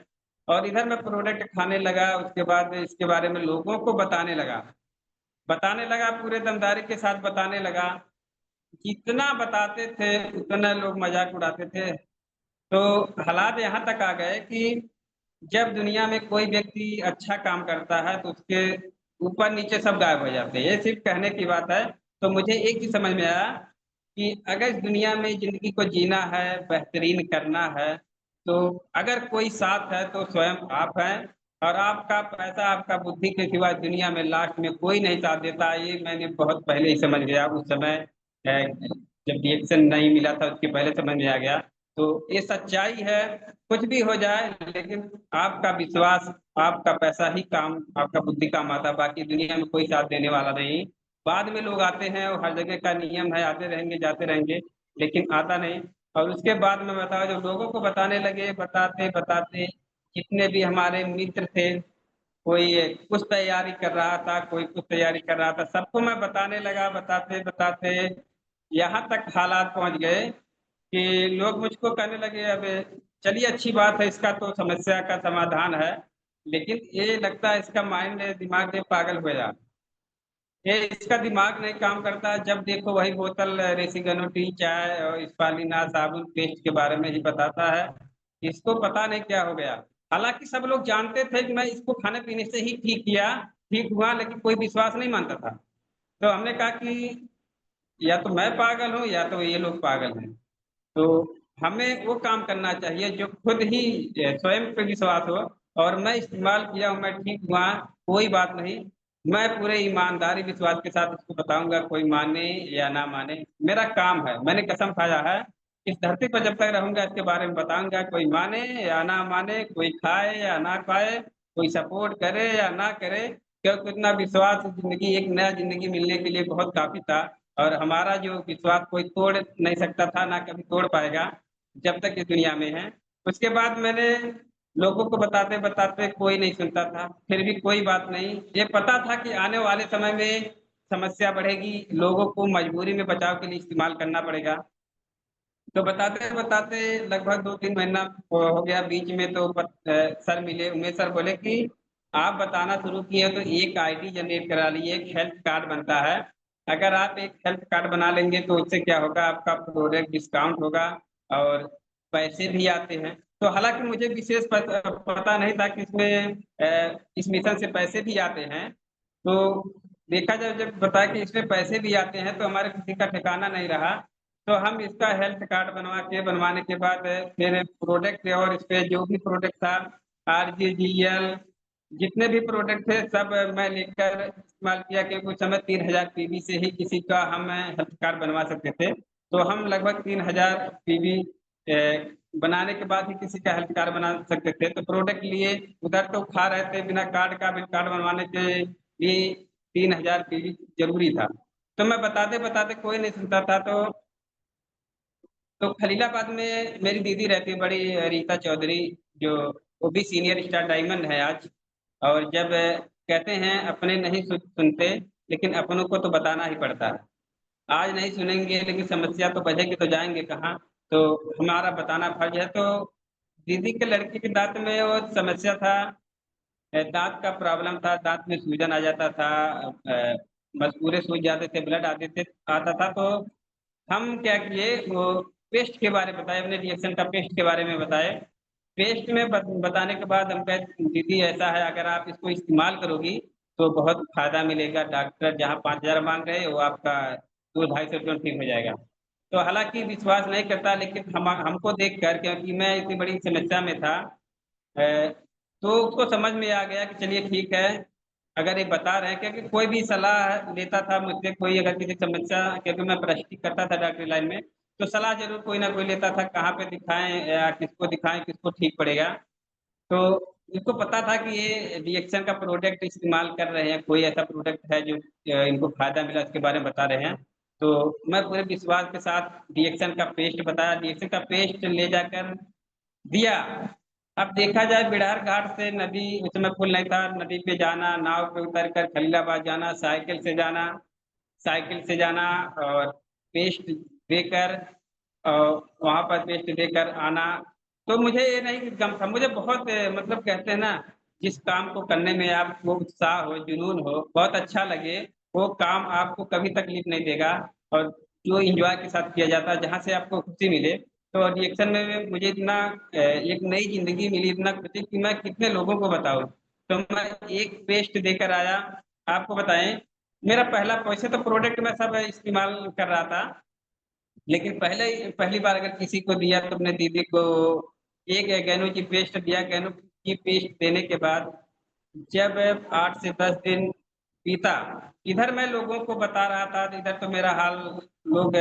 और इधर मैं प्रोडक्ट खाने लगा, उसके बाद इसके बारे में लोगों को बताने लगा, पूरे दमदारी के साथ बताने लगा। जितना बताते थे उतना लोग मजाक उड़ाते थे। तो हालात यहाँ तक आ गए कि जब दुनिया में कोई व्यक्ति अच्छा काम करता है तो उसके ऊपर नीचे सब गायब हो जाते हैं। ये सिर्फ कहने की बात है। तो मुझे एक ही समझ में आया कि अगर इस दुनिया में जिंदगी को जीना है, बेहतरीन करना है, तो अगर कोई साथ है तो स्वयं आप हैं। और आपका पैसा, आपका बुद्धि के सिवा दुनिया में लास्ट में कोई नहीं साथ देता। ये मैंने बहुत पहले ही समझ गया। उस समय जब रिएक्शन नहीं मिला था उसके पहले समझ में आ गया। तो ये सच्चाई है। कुछ भी हो जाए लेकिन आपका विश्वास, आपका पैसा ही काम, आपका बुद्धि काम आता है। बाकी दुनिया में कोई साथ देने वाला नहीं। बाद में लोग आते हैं और हर जगह का नियम है, आते रहेंगे जाते रहेंगे, लेकिन आता नहीं। और उसके बाद में बताओ, जब लोगों को बताने लगे, बताते बताते जितने भी हमारे मित्र थे, कोई कुछ तैयारी कर रहा था, कोई कुछ तैयारी कर रहा था, सबको मैं बताने लगा। बताते बताते यहाँ तक हालात पहुंच गए कि लोग मुझको कहने लगे, अब चलिए अच्छी बात है, इसका तो समस्या का समाधान है, लेकिन ये लगता है इसका माइंड दिमाग में पागल हो जा, ये इसका दिमाग नहीं काम करता। जब देखो वही बोतल रेसिगनो टी, चाय और स्पालिना साबुन पेस्ट के बारे में ही बताता है। इसको पता नहीं क्या हो गया। हालांकि सब लोग जानते थे कि मैं इसको खाने पीने से ही ठीक हुआ, लेकिन कोई विश्वास नहीं मानता था। तो हमने कहा कि या तो मैं पागल हूँ या तो ये लोग पागल हैं। तो हमें वो काम करना चाहिए जो खुद ही स्वयं पे विश्वास हो। और मैं इस्तेमाल किया हूँ, मैं ठीक हुआ, कोई बात नहीं। मैं पूरे ईमानदारी विश्वास के साथ इसको बताऊंगा, कोई माने या ना माने, मेरा काम है, मैंने कसम खाया है। इस धरती पर जब तक रहूंगा इसके बारे में बताऊंगा, कोई माने या ना माने, कोई खाए या ना खाए, कोई सपोर्ट करे या ना करे, क्योंकि इतना विश्वास जिंदगी, एक नया जिंदगी मिलने के लिए बहुत काफी था। और हमारा जो विश्वास कोई तोड़ नहीं सकता था, ना कभी तोड़ पाएगा जब तक इस दुनिया में है। उसके बाद मैंने लोगों को बताते बताते कोई नहीं सुनता था, फिर भी कोई बात नहीं, ये पता था कि आने वाले समय में समस्या बढ़ेगी, लोगों को मजबूरी में बचाव के लिए इस्तेमाल करना पड़ेगा। तो बताते बताते लगभग 2-3 महीना हो गया, बीच में तो सर मिले, उमेश सर बोले कि आप बताना शुरू किए तो एक आईडी जनरेट करा लीजिए, एक हेल्थ कार्ड बनता है। अगर आप एक हेल्थ कार्ड बना लेंगे तो उससे क्या होगा, आपका प्रोडक्ट डिस्काउंट होगा और पैसे भी आते हैं। तो हालांकि मुझे विशेष पता नहीं था कि इसमें इस मिशन से पैसे भी आते हैं। तो देखा जाए, जब बताया कि इसमें पैसे भी आते हैं तो हमारे किसी का ठिकाना नहीं रहा। तो हम इसका हेल्थ कार्ड बनवाने के बाद फिर प्रोडक्ट, और इस पे जो भी प्रोडक्ट था, RGGL, जितने भी प्रोडक्ट थे सब मैं लेकर इस्तेमाल किया, क्योंकि उस समय 3000 PB से ही किसी का हम हेल्थ कार्ड बनवा सकते थे। तो हम लगभग 3000 PB बनाने के बाद ही किसी का हेल्थ कार्ड बना सकते थे। तो प्रोडक्ट लिए उधर तो खा रहे थे बिना कार्ड का, बिल कार्ड बनवाने के लिए 3000 PB जरूरी था। तो मैं बताते बताते कोई नहीं सुनता था। तो खलीलाबाद में मेरी दीदी रहती है बड़ी, रीता चौधरी, जो वो भी सीनियर स्टार डायमंड है आज। और जब कहते हैं अपने नहीं सुनते, लेकिन अपनों को तो बताना ही पड़ता है। आज नहीं सुनेंगे लेकिन समस्या तो बढ़ेगी, तो जाएंगे कहाँ। तो हमारा बताना फर्ज है। तो दीदी के लड़की के दांत में वो समस्या था, दांत का प्रॉब्लम था, दांत में सूजन आ जाता था, बस पूरे सूज जाते थे, ब्लड आता था। तो हम क्या किए, वो पेस्ट के बारे में बताए, अपने रिएक्शन का पेस्ट के बारे में बताए। पेस्ट में बताने के बाद हम कहे दीदी ऐसा है, अगर आप इसको इस्तेमाल करोगी तो बहुत फायदा मिलेगा, डॉक्टर जहाँ 5000 मांग रहे हैं वो आपका 200-250 रुपये में ठीक हो जाएगा। तो हालांकि विश्वास नहीं करता, लेकिन हम हमको देख कर, क्योंकि मैं इतनी बड़ी समस्या में था, तो उसको समझ में आ गया कि चलिए ठीक है, अगर ये बता रहे हैं, क्योंकि कोई भी सलाह लेता था मुझसे, कोई अगर किसी समस्या, क्योंकि मैं प्रैक्टिस करता था डॉक्टरी लाइन में, तो सलाह जरूर कोई ना कोई लेता था, कहाँ पे दिखाएं या किसको दिखाएं, किसको ठीक पड़ेगा। तो इनको पता था कि ये रिएक्शन का प्रोडक्ट इस्तेमाल कर रहे हैं, कोई ऐसा प्रोडक्ट है जो इनको फायदा मिला, उसके बारे में बता रहे हैं। तो मैं पूरे विश्वास के साथ रिएक्शन का पेस्ट बताया, रिएक्शन का पेस्ट ले जाकर दिया। अब देखा जाए, बिड़हर घाट से नदी, उस समय पुल नहीं था, नदी पे जाना, नाव पे उतर कर खलीलाबाद जाना, साइकिल से जाना, और पेस्ट देकर, और वहां पर पेस्ट देकर आना। तो मुझे ये नहीं गम था, मुझे बहुत मतलब कहते हैं ना, जिस काम को करने में आपको उत्साह हो, जुनून हो, बहुत अच्छा लगे, वो काम आपको कभी तकलीफ नहीं देगा। और जो इंजॉय के साथ किया जाता है, जहाँ से आपको खुशी मिले। तो रिएक्शन में मुझे इतना एक नई जिंदगी मिली, इतना खुशी कि मैं कितने लोगों को बताऊं। तो मैं एक पेस्ट देकर आया। आपको बताएं, मेरा पहला, वैसे तो प्रोडक्ट मैं सब इस्तेमाल कर रहा था, लेकिन पहली बार अगर किसी को दिया तो अपने दीदी को एक गैनो की पेस्ट दिया। गैनो की पेस्ट देने के बाद जब 8 से 10 दिन बीता, इधर मैं लोगों को बता रहा था, तो इधर तो मेरा हाल, लोग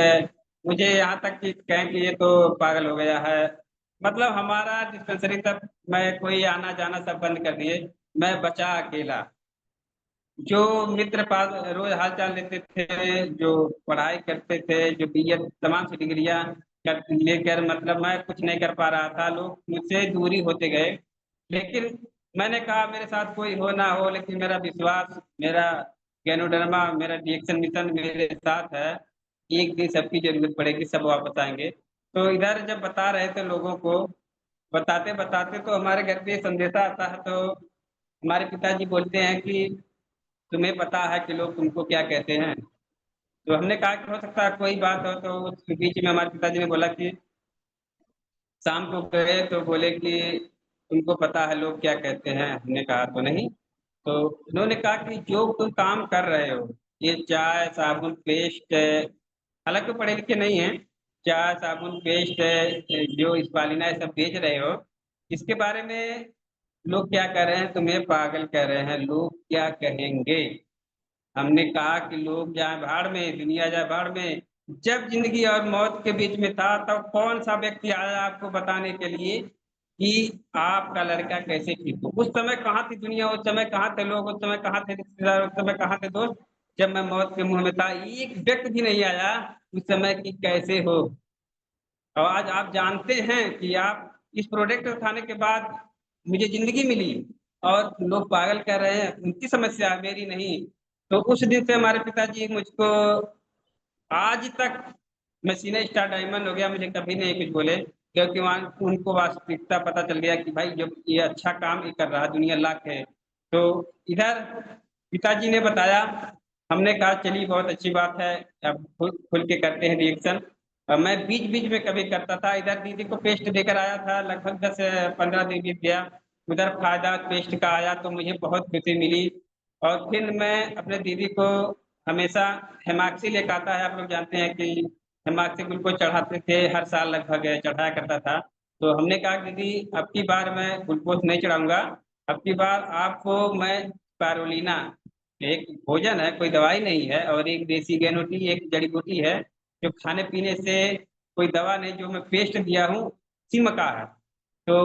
मुझे यहाँ तक कि कहें कि ये तो पागल हो गया है। मतलब हमारा डिस्पेंसरी तक मैं कोई आना जाना सब बंद कर दिए, मैं बचा अकेला। जो मित्र पास रोज हाल चाल लेते थे, जो पढ़ाई करते थे, जो BEd तमाम सी डिग्रियां लेकर, मतलब मैं कुछ नहीं कर पा रहा था, लोग मुझसे दूरी होते गए। लेकिन मैंने कहा मेरे साथ कोई हो ना हो, लेकिन मेरा विश्वास, मेरा गैनोडर्मा, मेरा रिएक्शन मिशन मेरे साथ है। एक दिन सबकी जरूरत पड़ेगी, सब वापस आएंगे। तो इधर जब बता रहे थे लोगों को, बताते बताते तो हमारे घर पे संदेशा आता है। तो हमारे पिताजी बोलते हैं कि तुम्हें पता है कि लोग तुमको क्या कहते हैं। तो हमने कहा कि हो सकता है कोई बात हो। तो उस बीच में हमारे पिताजी ने बोला कि शाम को गए तो बोले कि तुमको पता है लोग क्या कहते हैं? हमने कहा तो नहीं। तो उन्होंने कहा कि जो तुम काम कर रहे हो, ये चाय साबुन पेस्ट, हालांकि पढ़े लिखे नहीं है, चाय साबुन पेस्ट जो स्पालिना ये सब बेच रहे हो, इसके बारे में लोग क्या कह रहे हैं? तुम्हें पागल कह रहे हैं, लोग क्या कहेंगे? हमने कहा कि लोग जाए भाड़ में, दुनिया जाए भाड़ में। जब जिंदगी और मौत के बीच में था तब कौन सा व्यक्ति आया आपको बताने के लिए कि आपका लड़का कैसे ठीक हो? उस समय कहाँ थी दुनिया? उस समय कहाँ थे लोग? उस समय कहाँ थे रिश्तेदार? उस समय कहाँ थे दोस्त? जब मैं मौत के मुंह में था, एक व्यक्ति भी नहीं आया उस समय कि कैसे हो। और आज आप जानते हैं कि आप इस प्रोडक्ट को खाने के बाद मुझे जिंदगी मिली, और लोग पागल कह रहे हैं, उनकी समस्या मेरी नहीं। तो उस दिन से हमारे पिताजी मुझको आज तक, मैं सीने स्टार डायमंड हो गया, मुझे कभी नहीं कुछ बोले, क्योंकि वहाँ उनको वास्तविकता पता चल गया कि भाई जब ये अच्छा काम ये कर रहा, दुनिया लाख है। तो इधर पिताजी ने बताया, हमने कहा चलिए बहुत अच्छी बात है, अब खुल खुल के करते हैं रिएक्शन। मैं बीच बीच में कभी करता था, इधर दीदी को पेस्ट देकर आया था, लगभग 10-15 दिन बीत गया, उधर फायदा पेस्ट का आया तो मुझे बहुत खुशी मिली। और फिर मैं अपने दीदी को हमेशा हेमाक्सी लेकर आता है, आप लोग जानते हैं कि हेमाक्सी ग्लूकोज चढ़ाते थे, हर साल लगभग चढ़ाया करता था। तो हमने कहा दीदी अब की बार मैं ग्लूकोज नहीं चढ़ाऊंगा, अब की बार आपको मैं स्पारुलिना, एक भोजन है कोई दवाई नहीं है, और एक देसी गेनोटी एक जड़ी बूटी है जो खाने पीने से कोई दवा नहीं, जो मैं पेस्ट दिया हूँ सिम का है। तो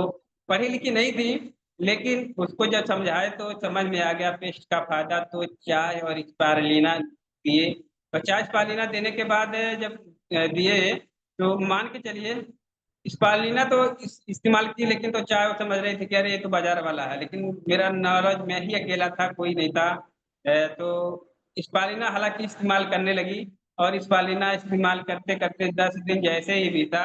पढ़ी लिखी नहीं थी, लेकिन उसको जब समझाए तो समझ में आ गया पेस्ट का फायदा। तो चाय और स्पारुलिना दिए, और चाय स्पारुलिना देने के बाद जब दिए तो मान के चलिए स्पारुलिना तो इस्तेमाल की, लेकिन तो चाय वो समझ रही थी कि अरे ये तो बाजार वाला है, लेकिन मेरा नॉलेज मैं ही अकेला था, कोई नहीं था। तो स्पारुलिना हालांकि इस्तेमाल करने लगी, और स्पारुलिना इस्तेमाल करते करते 10 दिन जैसे ही बीता,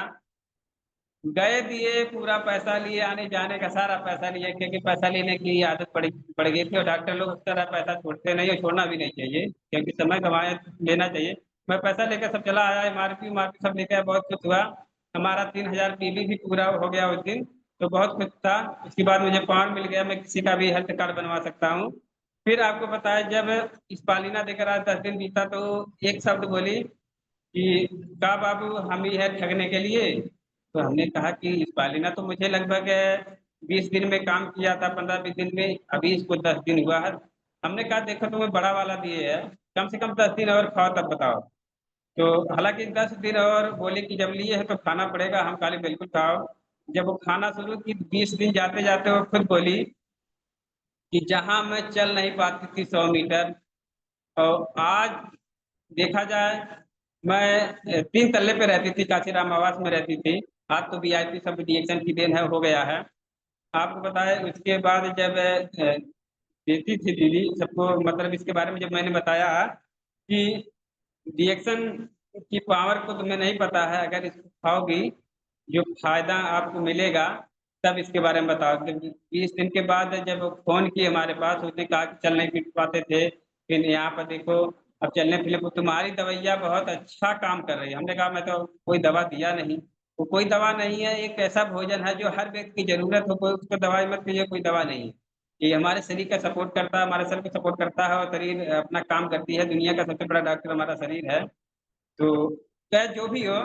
गए दिए पूरा पैसा लिए, आने जाने का सारा पैसा लिए, क्योंकि पैसा लेने की आदत पड़ गई थी, और डॉक्टर लोग उस तरह पैसा छोड़ते नहीं और छोड़ना भी नहीं चाहिए, क्योंकि समय गंवाए लेना चाहिए। मैं पैसा लेकर सब चला आया, एमआरपी उमारपी सब लेकर बहुत खुश हुआ। हमारा 3,000 पीबी भी पूरा हो गया उस दिन, तो बहुत खुश था। उसके बाद मुझे पॉइंट मिल गया, मैं किसी का भी हेल्थ कार्ड बनवा सकता हूँ। फिर आपको बताया, जब स्पालिना देकर आज 10 दिन बीता तो एक शब्द बोली कि का बाबू हम ही है ठगने के लिए? तो हमने कहा कि इस पालीना तो मुझे लगभग 20 दिन में काम किया था, 15-20 दिन में, अभी इसको 10 दिन हुआ है। हमने कहा देखो तुम्हें बड़ा वाला दिए है, कम से कम 10 दिन और खाओ तब बताओ। तो हालांकि 10 दिन और बोले कि जब लिए है तो खाना पड़ेगा, हम काले बिल्कुल खाओ। जब वो खाना शुरू की, 20 दिन जाते जाते वो खुद बोली कि जहां मैं चल नहीं पाती थी 100 मीटर, और आज देखा जाए, मैं 3 तल्ले पे रहती थी, काशीराम आवास में रहती थी, आज तो वीआईपी सब डीएक्शन की देन है, हो गया है। आपको बताया उसके बाद जब देती थी दीदी सबको, मतलब इसके बारे में जब मैंने बताया कि डीएक्शन की पावर को तुम्हें नहीं पता है, अगर इसको खाओगी जो फायदा आपको मिलेगा, तब इसके बारे में बताओ। जब 20 दिन के बाद जब वो फोन किए हमारे पास, उसने कहा कि चल नहीं फिर पाते थे, फिर यहाँ पर देखो अब चलने फिरने को तुम्हारी दवाइयाँ बहुत अच्छा काम कर रही है। हमने कहा मैं तो कोई दवा दिया नहीं, वो कोई दवा नहीं है, एक ऐसा भोजन है जो हर व्यक्ति की जरूरत हो, कोई उसको दवाई मत कीजिए, कोई दवा नहीं है। ये हमारे शरीर का सपोर्ट करता है, हमारे शरीर को सपोर्ट करता है, और शरीर अपना काम करती है, दुनिया का सबसे बड़ा डॉक्टर हमारा शरीर है। तो चाहे जो भी हो,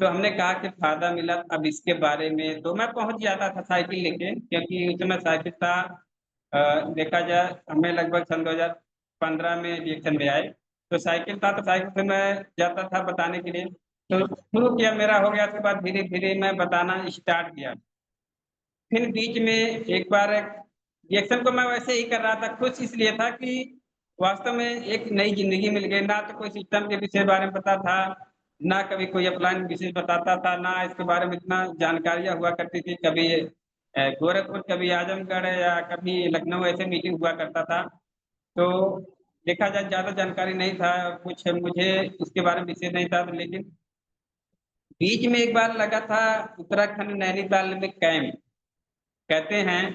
तो हमने कहा कि फायदा मिला। अब इसके बारे में तो मैं पहुंच जाता था साइकिल लेके, क्योंकि उस समय साइकिल था। देखा जाए हमें लगभग सन 2015 में रिएक्शन में आए, तो साइकिल था, तो साइकिल से मैं जाता था बताने के लिए। तो शुरू किया मेरा हो गया, उसके बाद धीरे धीरे मैं बताना स्टार्ट किया। फिर बीच में एक बार रिएक्शन को मैं वैसे ही कर रहा था, खुश इसलिए था कि वास्तव में एक नई जिंदगी मिल गई, ना तो कोई सिस्टम के विषय बारे में पता था, ना कभी कोई अपलाइन विशेष बताता था, ना इसके बारे में इतना जानकारियां हुआ करती थी। कभी गोरखपुर, कभी आजमगढ़, या कभी लखनऊ ऐसे मीटिंग हुआ करता था। तो देखा जाए ज्यादा जानकारी नहीं था, कुछ मुझे इसके बारे में विशेष नहीं था, लेकिन बीच में एक बार लगा था उत्तराखंड नैनीताल में कैंप। कहते हैं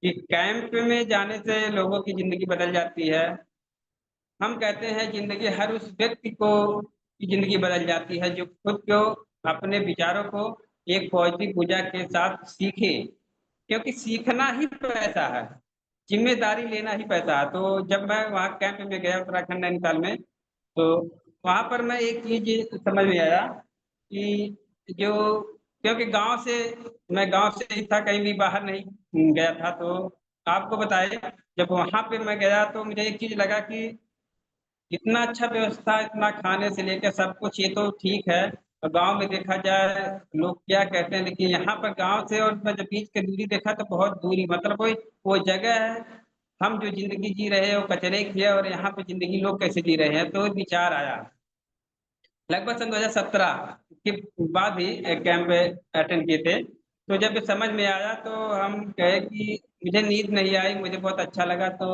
कि कैंप में जाने से लोगों की जिंदगी बदल जाती है। हम कहते हैं जिंदगी हर उस व्यक्ति को की जिंदगी बदल जाती है जो खुद को, अपने विचारों को एक पॉजिटिव ऊर्जा के साथ सीखे, क्योंकि सीखना ही पैसा है, जिम्मेदारी लेना ही पैसा है। तो जब मैं वहाँ कैंप में गया उत्तराखंड नैनीताल में, तो वहाँ पर मैं एक चीज़ समझ में आया कि जो, क्योंकि मैं गाँव से ही था, कहीं भी बाहर नहीं गया था। तो आपको बताएँ, जब वहाँ पे मैं गया तो मुझे एक चीज़ लगा कि इतना अच्छा व्यवस्था, इतना खाने से लेकर सब कुछ, ये तो ठीक है। और गाँव में देखा जाए लोग क्या कहते हैं, लेकिन यहाँ पर गाँव से और मैं जब बीच की दूरी देखा तो बहुत दूरी, मतलब कोई वो जगह है, हम जो ज़िंदगी जी रहे हैं वो कचरे की है, और यहाँ पे ज़िंदगी लोग कैसे जी रहे हैं। तो विचार आया लगभग सन 2017 के बाद ही एक कैंप अटेंड किए थे। तो जब ये समझ में आया तो हम कहे कि मुझे नींद नहीं आई, मुझे बहुत अच्छा लगा। तो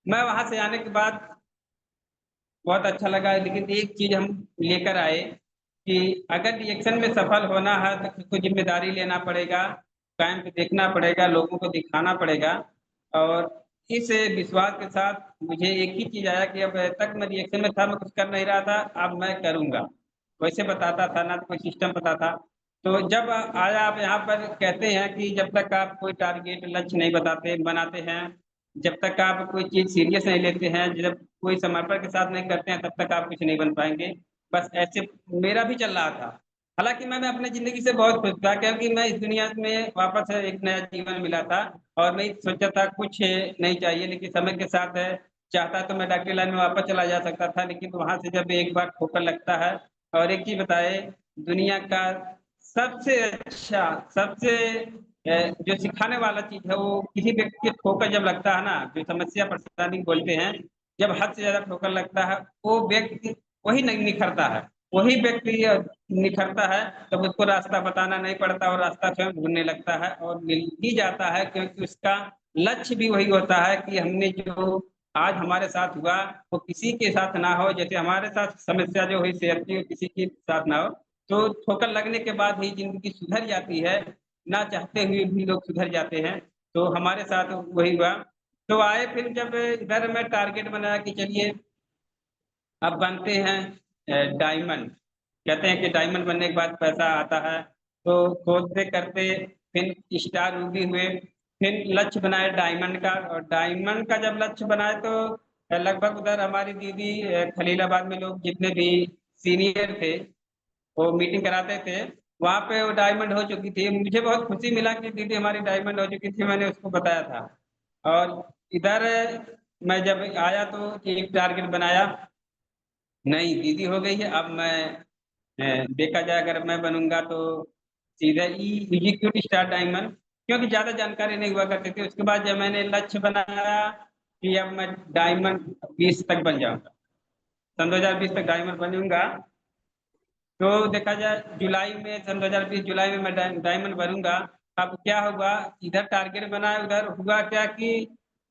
मैं वहाँ से आने के बाद बहुत अच्छा लगा, लेकिन एक चीज़ हम लेकर आए कि अगर रिएक्शन में सफल होना है तो खुद को ज़िम्मेदारी लेना पड़ेगा, कैंप देखना पड़ेगा, लोगों को दिखाना पड़ेगा। और इस विश्वास के साथ मुझे एक ही चीज़ आया कि अब तक मैं रिएक्शन में था, मैं कुछ कर नहीं रहा था, अब मैं करूँगा। वैसे बताता था, ना तो कोई सिस्टम पता था। तो जब आया, आप यहाँ पर कहते हैं कि जब तक आप कोई टारगेट लक्ष्य नहीं बनाते हैं, जब तक आप कोई चीज़ सीरियस नहीं लेते हैं, जब कोई समर्पण के साथ नहीं करते हैं, तब तक आप कुछ नहीं बन पाएँगे। बस ऐसे मेरा भी चल रहा था। हालाँकि मैं अपनी ज़िंदगी से बहुत खुश था, क्योंकि मैं इस दुनिया में वापस एक नया जीवन मिला था, और मैं सोचा था कुछ नहीं चाहिए, लेकिन समय के साथ चाहता तो मैं डॉक्टरी लाइन में वापस चला जा सकता था, लेकिन वहाँ से जब एक बार ठोकर लगता है। और एक चीज़ बताएँ, दुनिया का सबसे अच्छा, सबसे जो सिखाने वाला चीज़ है, वो किसी व्यक्ति को ठोकर जब लगता है ना, जो समस्या परेशानी बोलते हैं, जब हद से ज़्यादा ठोकर लगता है, वो व्यक्ति वही नहीं निखरता है, वही व्यक्ति निखरता है, तब उसको रास्ता बताना नहीं पड़ता और रास्ता स्वयं ढूँढने लगता है और मिल भी जाता है, क्योंकि उसका लक्ष्य भी वही होता है कि हमने जो आज हमारे साथ हुआ, वो किसी के साथ ना हो। जैसे हमारे साथ समस्या जो हुई सेहत की, वो किसी के साथ ना हो। तो ठोकर लगने के बाद ही ज़िंदगी सुधर जाती है, ना चाहते हुए भी लोग सुधर जाते हैं। तो हमारे साथ वही हुआ। तो आए फिर जब इधर मैं टारगेट बनाया कि चलिए अब बनते हैं डायमंड। कहते हैं कि डायमंड बनने के बाद पैसा आता है। तो सोचते करते फिर स्टार रूबी हुए, फिर लक्ष्य बनाए डायमंड का, और डायमंड का जब लक्ष्य बनाए तो लगभग उधर हमारी दीदी खलीलाबाद में लोग जितने भी सीनियर थे, वो मीटिंग कराते थे, वहाँ पे वो डायमंड हो चुकी थी। मुझे बहुत खुशी मिला कि दीदी हमारी डायमंड हो चुकी थी, मैंने उसको बताया था। और इधर मैं जब आया तो एक टारगेट बनाया, नहीं दीदी हो गई है, अब मैं देखा जाए अगर मैं बनूंगा तो सीधा ई एग्जीक्यूटिव स्टार डायमंड, क्योंकि ज़्यादा जानकारी नहीं हुआ करती थी। उसके बाद जब मैंने लक्ष्य बनाया कि अब मैं डायमंड 20 तक बन जाऊंगा, सन 2020 तक डायमंड बनूंगा। तो देखा जाए जुलाई में, सन 2020 जुलाई में मैं डायमंड बनूंगा। अब क्या होगा, इधर टारगेट बनाया, उधर हुआ क्या कि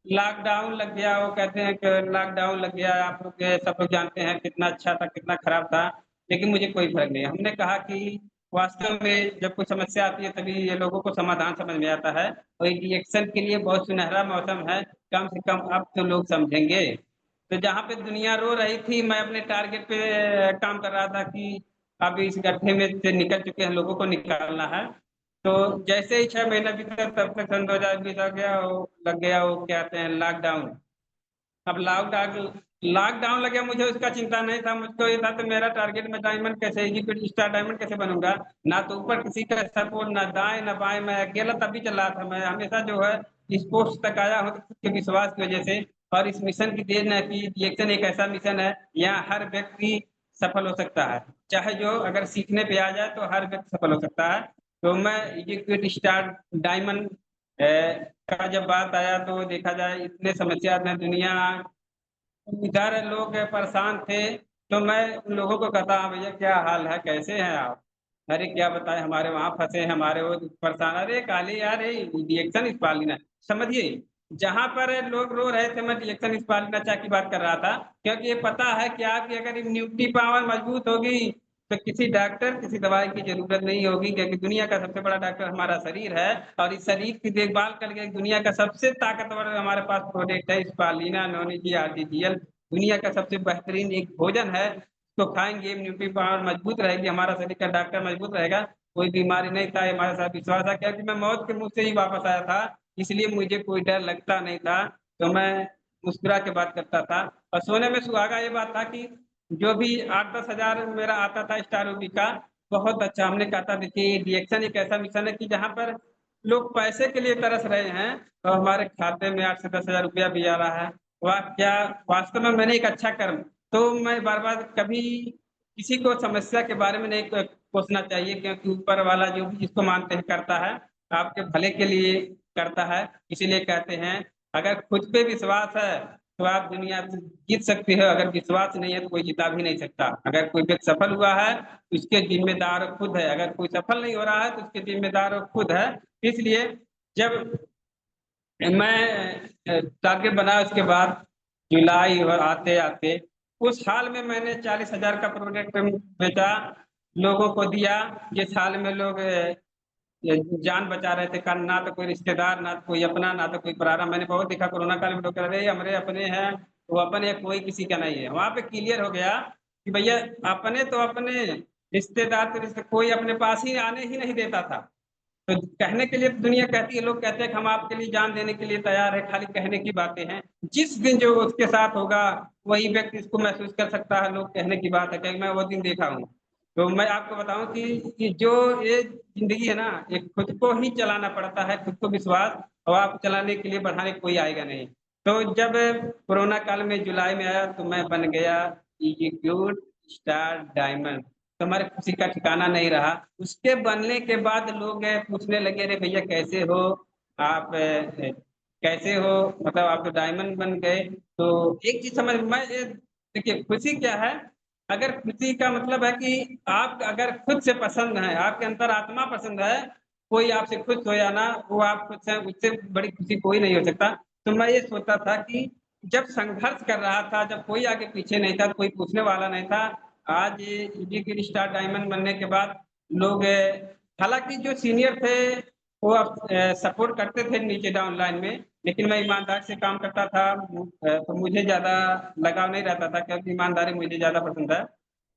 लॉकडाउन लग गया। वो कहते हैं कि लॉकडाउन लग गया, आप लोग सब लोग जानते हैं कितना अच्छा था कितना खराब था, लेकिन मुझे कोई फर्क नहीं। हमने कहा कि वास्तव में जब कोई समस्या आती है तभी ये लोगों को समाधान समझ में आता है, और रिएक्शन के लिए बहुत सुनहरा मौसम है, कम से कम अब तो लोग समझेंगे। तो जहाँ पे दुनिया रो रही थी, मैं अपने टारगेट पे काम कर रहा था कि अब इस गड्ढे में से निकल चुके हैं, लोगों को निकालना है। तो जैसे ही 6 महीना बीता, तब तक सन 2020 आ गया, वो लग गया, वो क्या कहते हैं, लॉकडाउन। अब लॉकडाउन लॉकडाउन लग गया, मुझे उसका चिंता नहीं था। मुझको ये था तो मेरा टारगेट, मैं डायमंड कैसे एग्जीक्यूटिव स्टार डायमंड कैसे बनूंगा। ना तो ऊपर किसी का सपोर्ट, ना दाएं ना बाएं, मैं अकेला तब भी चल रहा था। मैं हमेशा जो है इस पोस्ट तक आया हूँ खुद के विश्वास की वजह से, और इस मिशन की देन है कि रिएक्शन एक ऐसा मिशन है, यहाँ हर व्यक्ति सफल हो सकता है। चाहे जो अगर सीखने पे आ जाए तो हर व्यक्ति सफल हो सकता है। तो मैं एग्जीक्यूटिव स्टार डायमंड का जब बात आया तो देखा जाए इतने समस्या में दुनिया, इधर लोग परेशान थे। तो मैं उन लोगों को कहता, हाँ भैया क्या हाल है, कैसे हैं आप। अरे क्या बताएं, हमारे वहाँ फंसे हैं, हमारे वो परेशान। अरे काली यार, ये रिएक्शन स्पालिना, समझिए जहाँ पर लोग रो रहे थे, मैं रिएक्शन स्पालिना चाय की बात कर रहा था। क्योंकि ये पता है कि आपकी अगर इम्यूनिटी पावर मजबूत होगी तो किसी डॉक्टर किसी दवाई की जरूरत नहीं होगी, क्योंकि दुनिया का सबसे बड़ा डॉक्टर हमारा शरीर है। और इस शरीर की देखभाल करके दुनिया का सबसे ताकतवर हमारे पास प्रोडक्ट है स्पालिना नॉन आर्टिफिशियल। दुनिया का सबसे बेहतरीन एक भोजन है, तो खाएंगे इम्यूनिटी पावर मजबूत रहेगी, हमारा शरीर का डॉक्टर मजबूत रहेगा। कोई बीमारी नहीं था, ये हमारे साथ विश्वास था, क्योंकि मैं मौत के मुंह से ही वापस आया था, इसलिए मुझे कोई डर लगता नहीं था। तो मैं मुस्कुरा के बात करता था। और सोने में सुहागा ये बात था कि जो भी 8-10 हज़ार मेरा आता था स्टार मूवी का, बहुत अच्छा। हमने कहा था देखिए रिएक्शन एक ऐसा मिशन है कि जहाँ पर लोग पैसे के लिए तरस रहे हैं और हमारे खाते में 8 से 10 हज़ार रुपया भी आ रहा है। वाह क्या, वास्तव में मैंने एक अच्छा कर्म। तो मैं बार बार कभी किसी को समस्या के बारे में नहीं सोचना चाहिए, क्योंकि ऊपर वाला जो भी जिसको मानते हैं करता है, आपके भले के लिए करता है। इसीलिए कहते हैं अगर खुद पे विश्वास है तो आप दुनिया से जीत सकते हो, अगर विश्वास नहीं है तो कोई जिता भी नहीं सकता। अगर कोई व्यक्ति सफल हुआ है तो उसके जिम्मेदार खुद है, अगर कोई सफल नहीं हो रहा है तो उसके जिम्मेदार खुद है। इसलिए जब मैं टारगेट बनाया उसके बाद जुलाई और आते आते उस हाल में मैंने 40 हज़ार का प्रोडक्ट बेचा, लोगों को दिया। जिस हाल में लोग ये जान बचा रहे थे, कारण ना तो कोई रिश्तेदार, ना तो कोई अपना, ना तो कोई पराया। मैंने बहुत देखा कोरोना काल में लोग कह रहे हैं हमारे अपने हैं, वो अपने कोई किसी का नहीं है। वहां पे क्लियर हो गया कि भैया अपने तो अपने, रिश्तेदार तो रिश्ते, कोई अपने पास ही आने ही नहीं देता था। तो कहने के लिए तो दुनिया कहती है, लोग कहते हैं कि हम आपके लिए जान देने के लिए तैयार है, खाली कहने की बातें हैं। जिस दिन जो उसके साथ होगा वही व्यक्ति इसको महसूस कर सकता है। लोग कहने की बात है, क्योंकि मैं वो दिन देखा हूँ। तो मैं आपको बताऊं कि जो ये जिंदगी है ना, ये खुद को ही चलाना पड़ता है, खुद को विश्वास, और आप चलाने के लिए बढ़ाने कोई आएगा नहीं। तो जब कोरोना काल में जुलाई में आया तो मैं बन गया एग्जीक्यूट स्टार डायमंड। तो हमारे खुशी का ठिकाना नहीं रहा। उसके बनने के बाद लोग पूछने लगे अरे भैया कैसे हो आप, कैसे हो, मतलब आप तो डायमंड बन गए। तो एक चीज समझ मैं देखिए खुशी क्या है। अगर खुशी का मतलब है कि आप अगर खुद से पसंद है, आपके अंतर आत्मा पसंद है, कोई आपसे खुश हो या ना, वो आप खुद से, उससे बड़ी खुशी कोई नहीं हो सकता। तो मैं ये सोचता था कि जब संघर्ष कर रहा था, जब कोई आगे पीछे नहीं था, कोई पूछने वाला नहीं था, आज ये ईडी स्टार डायमंड बनने के बाद लोग हालांकि जो सीनियर थे वो अब सपोर्ट करते थे नीचे डाउन लाइन में, लेकिन मैं ईमानदार से काम करता था। तो मुझे ज्यादा लगाव नहीं रहता था, क्योंकि ईमानदारी मुझे ज्यादा पसंद है।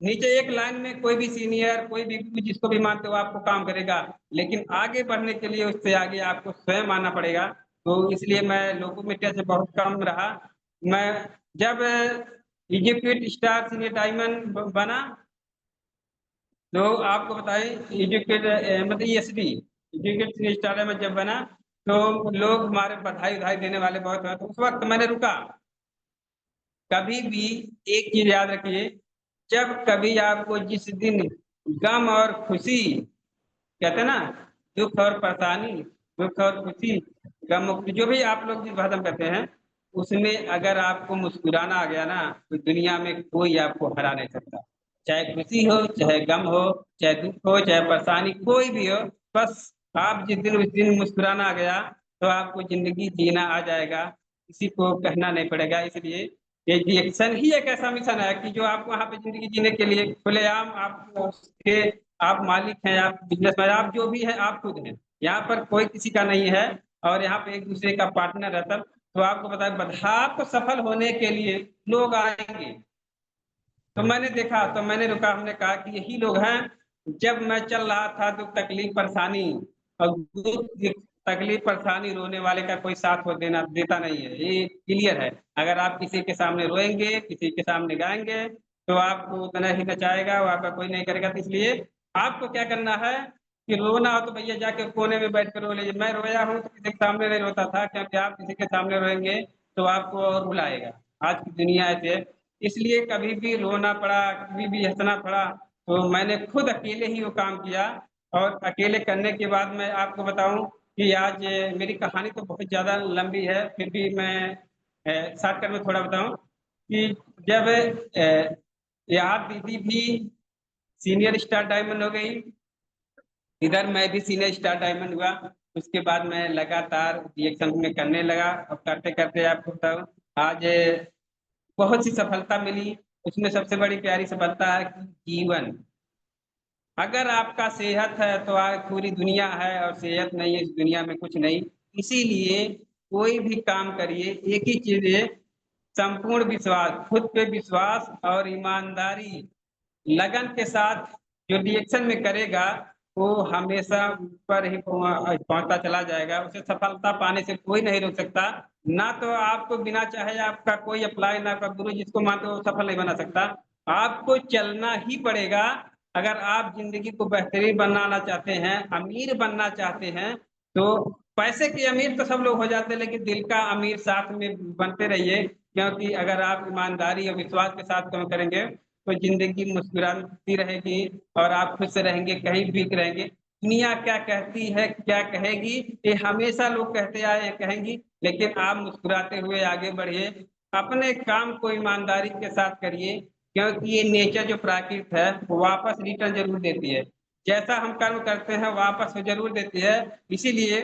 नीचे एक लाइन में कोई भी सीनियर, कोई भी जिसको भी मानते हो आपको काम करेगा, लेकिन आगे बढ़ने के लिए उससे आगे आपको स्वयं आना पड़ेगा। तो इसलिए मैं लोगों में से बहुत कम रहा। मैं जब इजिप्ट स्टार सीनियर डायमंड बना, तो आपको बताएं एजुकेट मतलब ESD educate senior star diamond जब बना, तो लोग हमारे बधाई उधाई देने वाले बहुत हैं। तो उस वक्त मैंने रुका। कभी भी एक चीज याद रखिए, जब कभी आपको जिस दिन गम और खुशी, कहते हैं ना, दुख और परेशानी, दुख और खुशी, गम और खुशी, जो भी आप लोग जिस भाषा में कहते हैं, उसमें अगर आपको मुस्कुराना आ गया ना तो दुनिया में कोई आपको हरा नहीं सकता। चाहे खुशी हो, चाहे गम हो, चाहे दुख हो, चाहे परेशानी, कोई भी हो, बस आप जिस दिन, उस दिन मुस्कुराना आ गया तो आपको जिंदगी जीना आ जाएगा, किसी को कहना नहीं पड़ेगा। इसलिए ये रिएक्शन ही एक ऐसा मिशन है कि जो आपको वहां पे जिंदगी जीने के लिए खुलेआम आप उसके, आप मालिक हैं, आप बिजनेसमैन, आप जो भी हैं आप खुद हैं। यहाँ पर कोई किसी का नहीं है, और यहाँ पे एक दूसरे का पार्टनर है। तब तो आपको बताया बधा, आपको सफल होने के लिए लोग आएंगे। तो मैंने देखा, तो मैंने रुका, हमने कहा कि यही लोग हैं। जब मैं चल रहा था दुख तकलीफ परेशानी, और दुख तकलीफ परेशानी रोने वाले का कोई साथ हो देना देता नहीं है, ये क्लियर है। अगर आप किसी के सामने रोएंगे, किसी के सामने गाएंगे, तो आपको उतना ही नचाएगा, वो आपका कोई नहीं करेगा। तो इसलिए आपको क्या करना है कि रोना हो तो भैया जाके कोने में बैठ कर रो लीजिए। मैं रोया हूँ तो किसी के सामने नहीं रोता था, क्योंकि आप किसी के सामने रोएंगे तो आपको और बुलाएगा। आज की दुनिया ऐसे है। इसलिए कभी भी रोना पड़ा, कभी भी हंसना पड़ा, तो मैंने खुद अकेले ही वो काम किया। और अकेले करने के बाद मैं आपको बताऊं कि आज मेरी कहानी तो बहुत ज्यादा लंबी है, फिर भी मैं शॉर्टकट में थोड़ा बताऊं कि जब यार दीदी भी सीनियर स्टार डायमंड हो गई, इधर मैं भी सीनियर स्टार डायमंड हुआ। उसके बाद मैं लगातार रिएक्शन में करने लगा, और करते करते आपको बताऊं आज बहुत सी सफलता मिली। उसमें सबसे बड़ी प्यारी सफलता है कि जीवन, अगर आपका सेहत है तो आज पूरी दुनिया है, और सेहत नहीं है इस दुनिया में कुछ नहीं। इसीलिए कोई भी काम करिए, एक ही चीज है, संपूर्ण विश्वास, खुद पे विश्वास और ईमानदारी, लगन के साथ जो रिएक्शन में करेगा वो हमेशा ऊपर ही पहुंचता चला जाएगा। उसे सफलता पाने से कोई नहीं रोक सकता। ना तो आपको बिना चाहे आपका कोई अप्लाई ना कर, गुरु जिसको मानते हो वो सफल नहीं बना सकता। आपको चलना ही पड़ेगा। अगर आप जिंदगी को बेहतरीन बनाना चाहते हैं, अमीर बनना चाहते हैं, तो पैसे के अमीर तो सब लोग हो जाते हैं, लेकिन दिल का अमीर साथ में बनते रहिए। क्योंकि अगर आप ईमानदारी और विश्वास के साथ काम करेंगे तो जिंदगी मुस्कुराती रहेगी और आप खुश रहेंगे, कहीं भी रहेंगे। दुनिया क्या कहती है, क्या कहेगी, ये हमेशा लोग कहते आए हैं, कहेंगी। लेकिन आप मुस्कुराते हुए आगे बढ़िए, अपने काम को ईमानदारी के साथ करिए, क्योंकि ये नेचर जो प्राकृत है वो वापस रिटर्न जरूर देती है। जैसा हम कर्म करते हैं वापस वो जरूर देती है। इसीलिए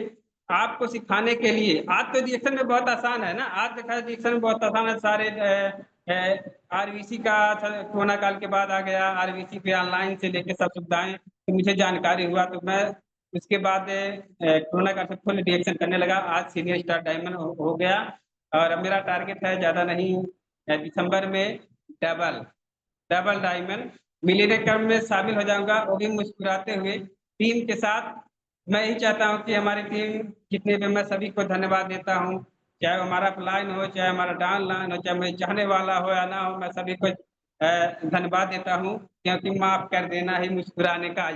आपको सिखाने के लिए, आज तो रिएक्शन में बहुत आसान है ना, आज देखा रिएक्शन में बहुत आसान है। सारे आरबीसी का कोरोना काल के बाद आ गया, आरबीसी पे ऑनलाइन से लेके सब सुविधाएं, तो मुझे जानकारी हुआ तो मैं उसके बाद कोरोना काल से फुल रिएक्शन करने लगा। आज सीनियर स्टार डायमंड हो गया। और अब मेरा टारगेट है ज्यादा नहीं, दिसंबर में डबल डबल डायमंड मिलीनियर क्रम में शामिल हो जाऊंगा, वो भी मुस्कुराते हुए टीम के साथ। मैं यही चाहता हूँ कि हमारी टीम जितने भी, मैं सभी को धन्यवाद देता हूँ, चाहे हमारा अपलाइन हो, चाहे हमारा डाउनलाइन हो, चाहे मैं चाहने वाला हो या ना हो, मैं सभी को धन्यवाद देता हूँ। क्योंकि माफ कर देना ही मुस्कुराने का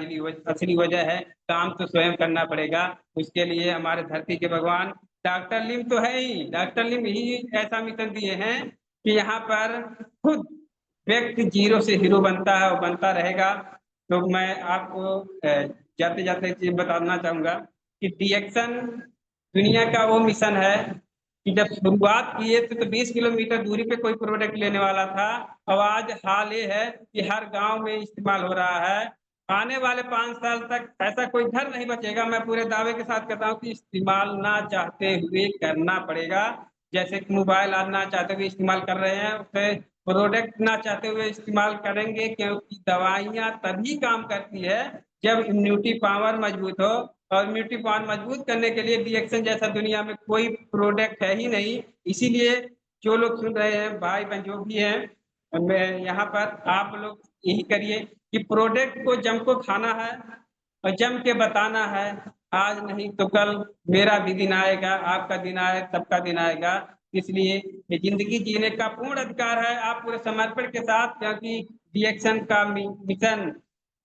असली वजह है। काम तो स्वयं करना पड़ेगा। उसके लिए हमारे धरती के भगवान डॉक्टर लिम तो है ही, डॉक्टर लिम ही ऐसा मिशन दिए हैं कि यहाँ पर खुद व्यक्ति जीरो से हीरो बनता है और बनता रहेगा। तो मैं आपको जाते जाते चीज बताना चाहूंगा कि डीएक्शन दुनिया का वो मिशन है कि जब शुरुआत किए थे तो 20 किलोमीटर दूरी पे कोई प्रोडक्ट लेने वाला था। अब आज हाल ये है कि हर गांव में इस्तेमाल हो रहा है। आने वाले 5 साल तक ऐसा कोई घर नहीं बचेगा, मैं पूरे दावे के साथ कहता हूँ कि इस्तेमाल ना चाहते हुए करना पड़ेगा। जैसे कि मोबाइल आज ना चाहते हुए इस्तेमाल कर रहे हैं, उसे प्रोडक्ट ना चाहते हुए इस्तेमाल करेंगे। क्योंकि दवाइयां तभी काम करती है जब इम्यूनिटी पावर मजबूत हो, और इम्यूनिटी पावर मजबूत करने के लिए रिएक्शन जैसा दुनिया में कोई प्रोडक्ट है ही नहीं। इसीलिए जो लोग सुन रहे हैं, भाई बहन जो भी हैं, मैं यहाँ पर आप लोग यही करिए कि प्रोडक्ट को जम को खाना है और जम के बताना है। आज नहीं तो कल मेरा भी दिन आएगा, आपका दिन आए, सबका दिन आएगा। इसलिए ये जिंदगी जीने का पूर्ण अधिकार है आप पूरे समर्पण के साथ। क्योंकि रिएक्शन का मिशन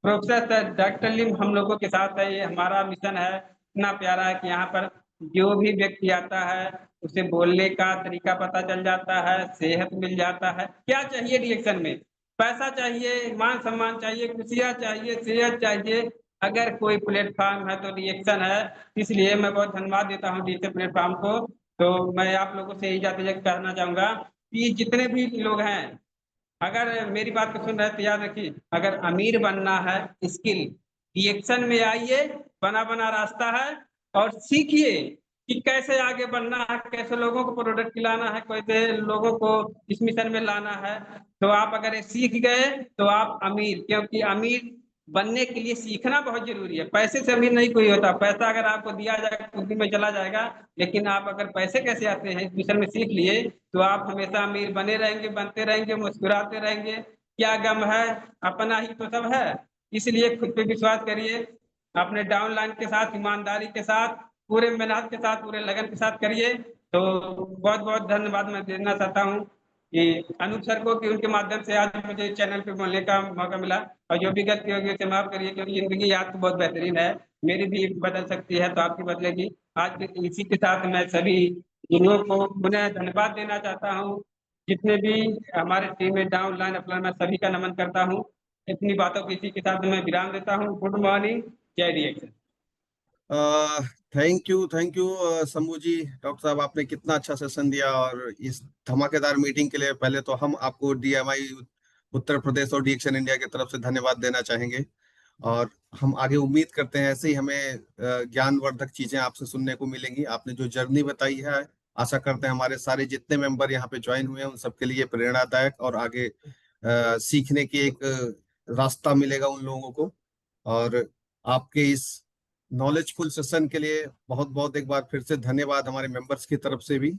प्रोफेसर डॉक्टर लिम हम लोगों के साथ है, ये हमारा मिशन है। इतना प्यारा है कि यहाँ पर जो भी व्यक्ति आता है उसे बोलने का तरीका पता चल जाता है, सेहत मिल जाता है। क्या चाहिए रिएक्शन में? पैसा चाहिए, मान सम्मान चाहिए, खुशियाँ चाहिए, सेहत चाहिए। अगर कोई प्लेटफॉर्म है तो रिएक्शन है। इसलिए मैं बहुत धन्यवाद देता हूँ डिजिटल प्लेटफॉर्म को। तो मैं आप लोगों से यही जाते जाते कहना चाहूंगा कि जितने भी लोग हैं, अगर मेरी बात को सुन रहे हैं तो याद रखिए, अगर अमीर बनना है, स्किल रिएक्शन में आइए, बना बना रास्ता है, और सीखिए कि कैसे आगे बढ़ना है, कैसे लोगों को प्रोडक्ट खिलाना है, कैसे लोगों को इस मिशन में लाना है। तो आप अगर ये सीख गए तो आप अमीर, क्योंकि अमीर बनने के लिए सीखना बहुत जरूरी है। पैसे से अमीर नहीं कोई होता, पैसा अगर आपको दिया जाएगा कुछ दिन में चला जाएगा। लेकिन आप अगर पैसे कैसे आते हैं इस मिशन में सीख लिए तो आप हमेशा अमीर बने रहेंगे, बनते रहेंगे, मुस्कुराते रहेंगे। क्या गम है, अपना ही तो सब है। इसलिए खुद पे विश्वास करिए, अपने डाउनलाइन के साथ, ईमानदारी के साथ, पूरे मेहनत के साथ, पूरे लगन के साथ करिए। तो बहुत बहुत धन्यवाद मैं देना चाहता हूँ कि अनूप सर को, कि उनके माध्यम से आज मुझे चैनल पे बोलने का मौका मिला। और जो भी गलती होगी उसे माफ करिए, क्योंकि जिंदगी याद तो बहुत बेहतरीन है। मेरी भी बदल सकती है तो आपकी बदलेगी। आज इसी के साथ मैं सभी गुरुओं को पुनः धन्यवाद देना चाहता हूँ। जितने भी हमारे टीम में डाउनलाइन अपलाइन, मैं सभी का नमन करता हूँ। इतनी बातों को इसी के साथ मैं विराम देता हूँ। Good morning, Jai reaction. Thank you Shambhu ji. Doctor साहब, आपने कितना अच्छा सेशन दिया, और इस धमाकेदार मीटिंग के लिए पहले तो हम आपको डीएमआई उत्तर प्रदेश और डीएक्शन इंडिया की तरफ से धन्यवाद देना चाहेंगे। और हम आगे उम्मीद करते हैं ऐसे ही हमें ज्ञानवर्धक चीजें आपसे सुनने को मिलेंगी। आपने जो जर्नी बताई है, आशा करते हैं हमारे सारे जितने मेंबर यहाँ पे ज्वाइन हुए हैं उन सबके लिए प्रेरणादायक और आगे सीखने की एक रास्ता मिलेगा उन लोगों को। और आपके इस नॉलेजफुल सेशन के लिए बहुत बहुत एक बार फिर से धन्यवाद हमारे मेंबर्स की तरफ से भी।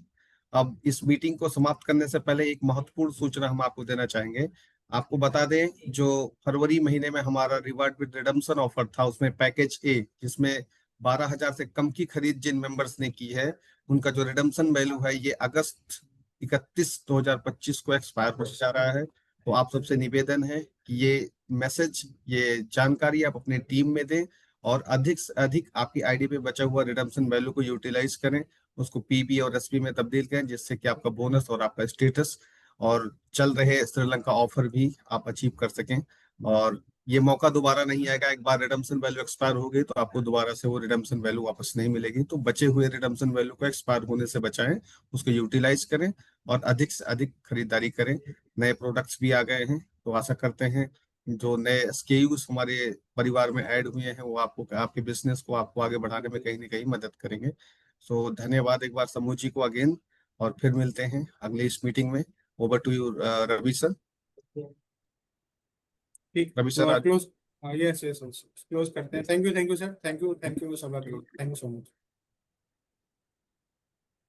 अब इस मीटिंग को समाप्त करने से पहले एक महत्वपूर्ण सूचना हम आपको देना चाहेंगे। आपको बता दें, जो फरवरी महीने में हमारा रिवार्ड विद रिडम्पशन ऑफर था, उसमें पैकेज ए, जिसमें 12,000 से कम की खरीद जिन मेंबर्स ने की है, उनका जो रिडम्पशन वैल्यू है ये अगस्त 31 2025 को एक्सपायर होने जा रहा है। तो आप सबसे निवेदन है कि ये मैसेज, ये जानकारी आप अपने टीम में दें और अधिक से अधिक आपकी आईडी पे बचा हुआ रिडम्पशन वैल्यू को यूटिलाइज करें, उसको पीबी और एसपी में तब्दील करें, जिससे कि आपका बोनस और आपका स्टेटस और चल रहे श्रीलंका ऑफर भी आप अचीव कर सकें। और ये मौका दोबारा नहीं आएगा, एक बार रिडम्पशन वैल्यू एक्सपायर हो गई तो आपको दोबारा से वो रिडम्पशन वैल्यू वापस नहीं मिलेगी। तो बचे हुए रिडम्पशन वैल्यू को एक्सपायर होने से बचाएं, उसको यूटिलाइज करें और अधिक से अधिक खरीदारी करें। नए प्रोडक्ट्स भी आ गए हैं, तो आशा करते हैं जो नए एसकेयूज हमारे परिवार में ऐड हुए हैं वो आपको, आपके बिजनेस को आपको आगे बढ़ाने में कहीं ना कहीं मदद करेंगे। सो धन्यवाद एक बार समूह जी को अगेन, और फिर मिलते हैं अगली इस मीटिंग में। Over to you Ravi sir. ठीक, रवि तो सर आज क्लोज। यस यस, क्लोज करते हैं। Thank you sir, thank you सभी, थैंक यू सो मच।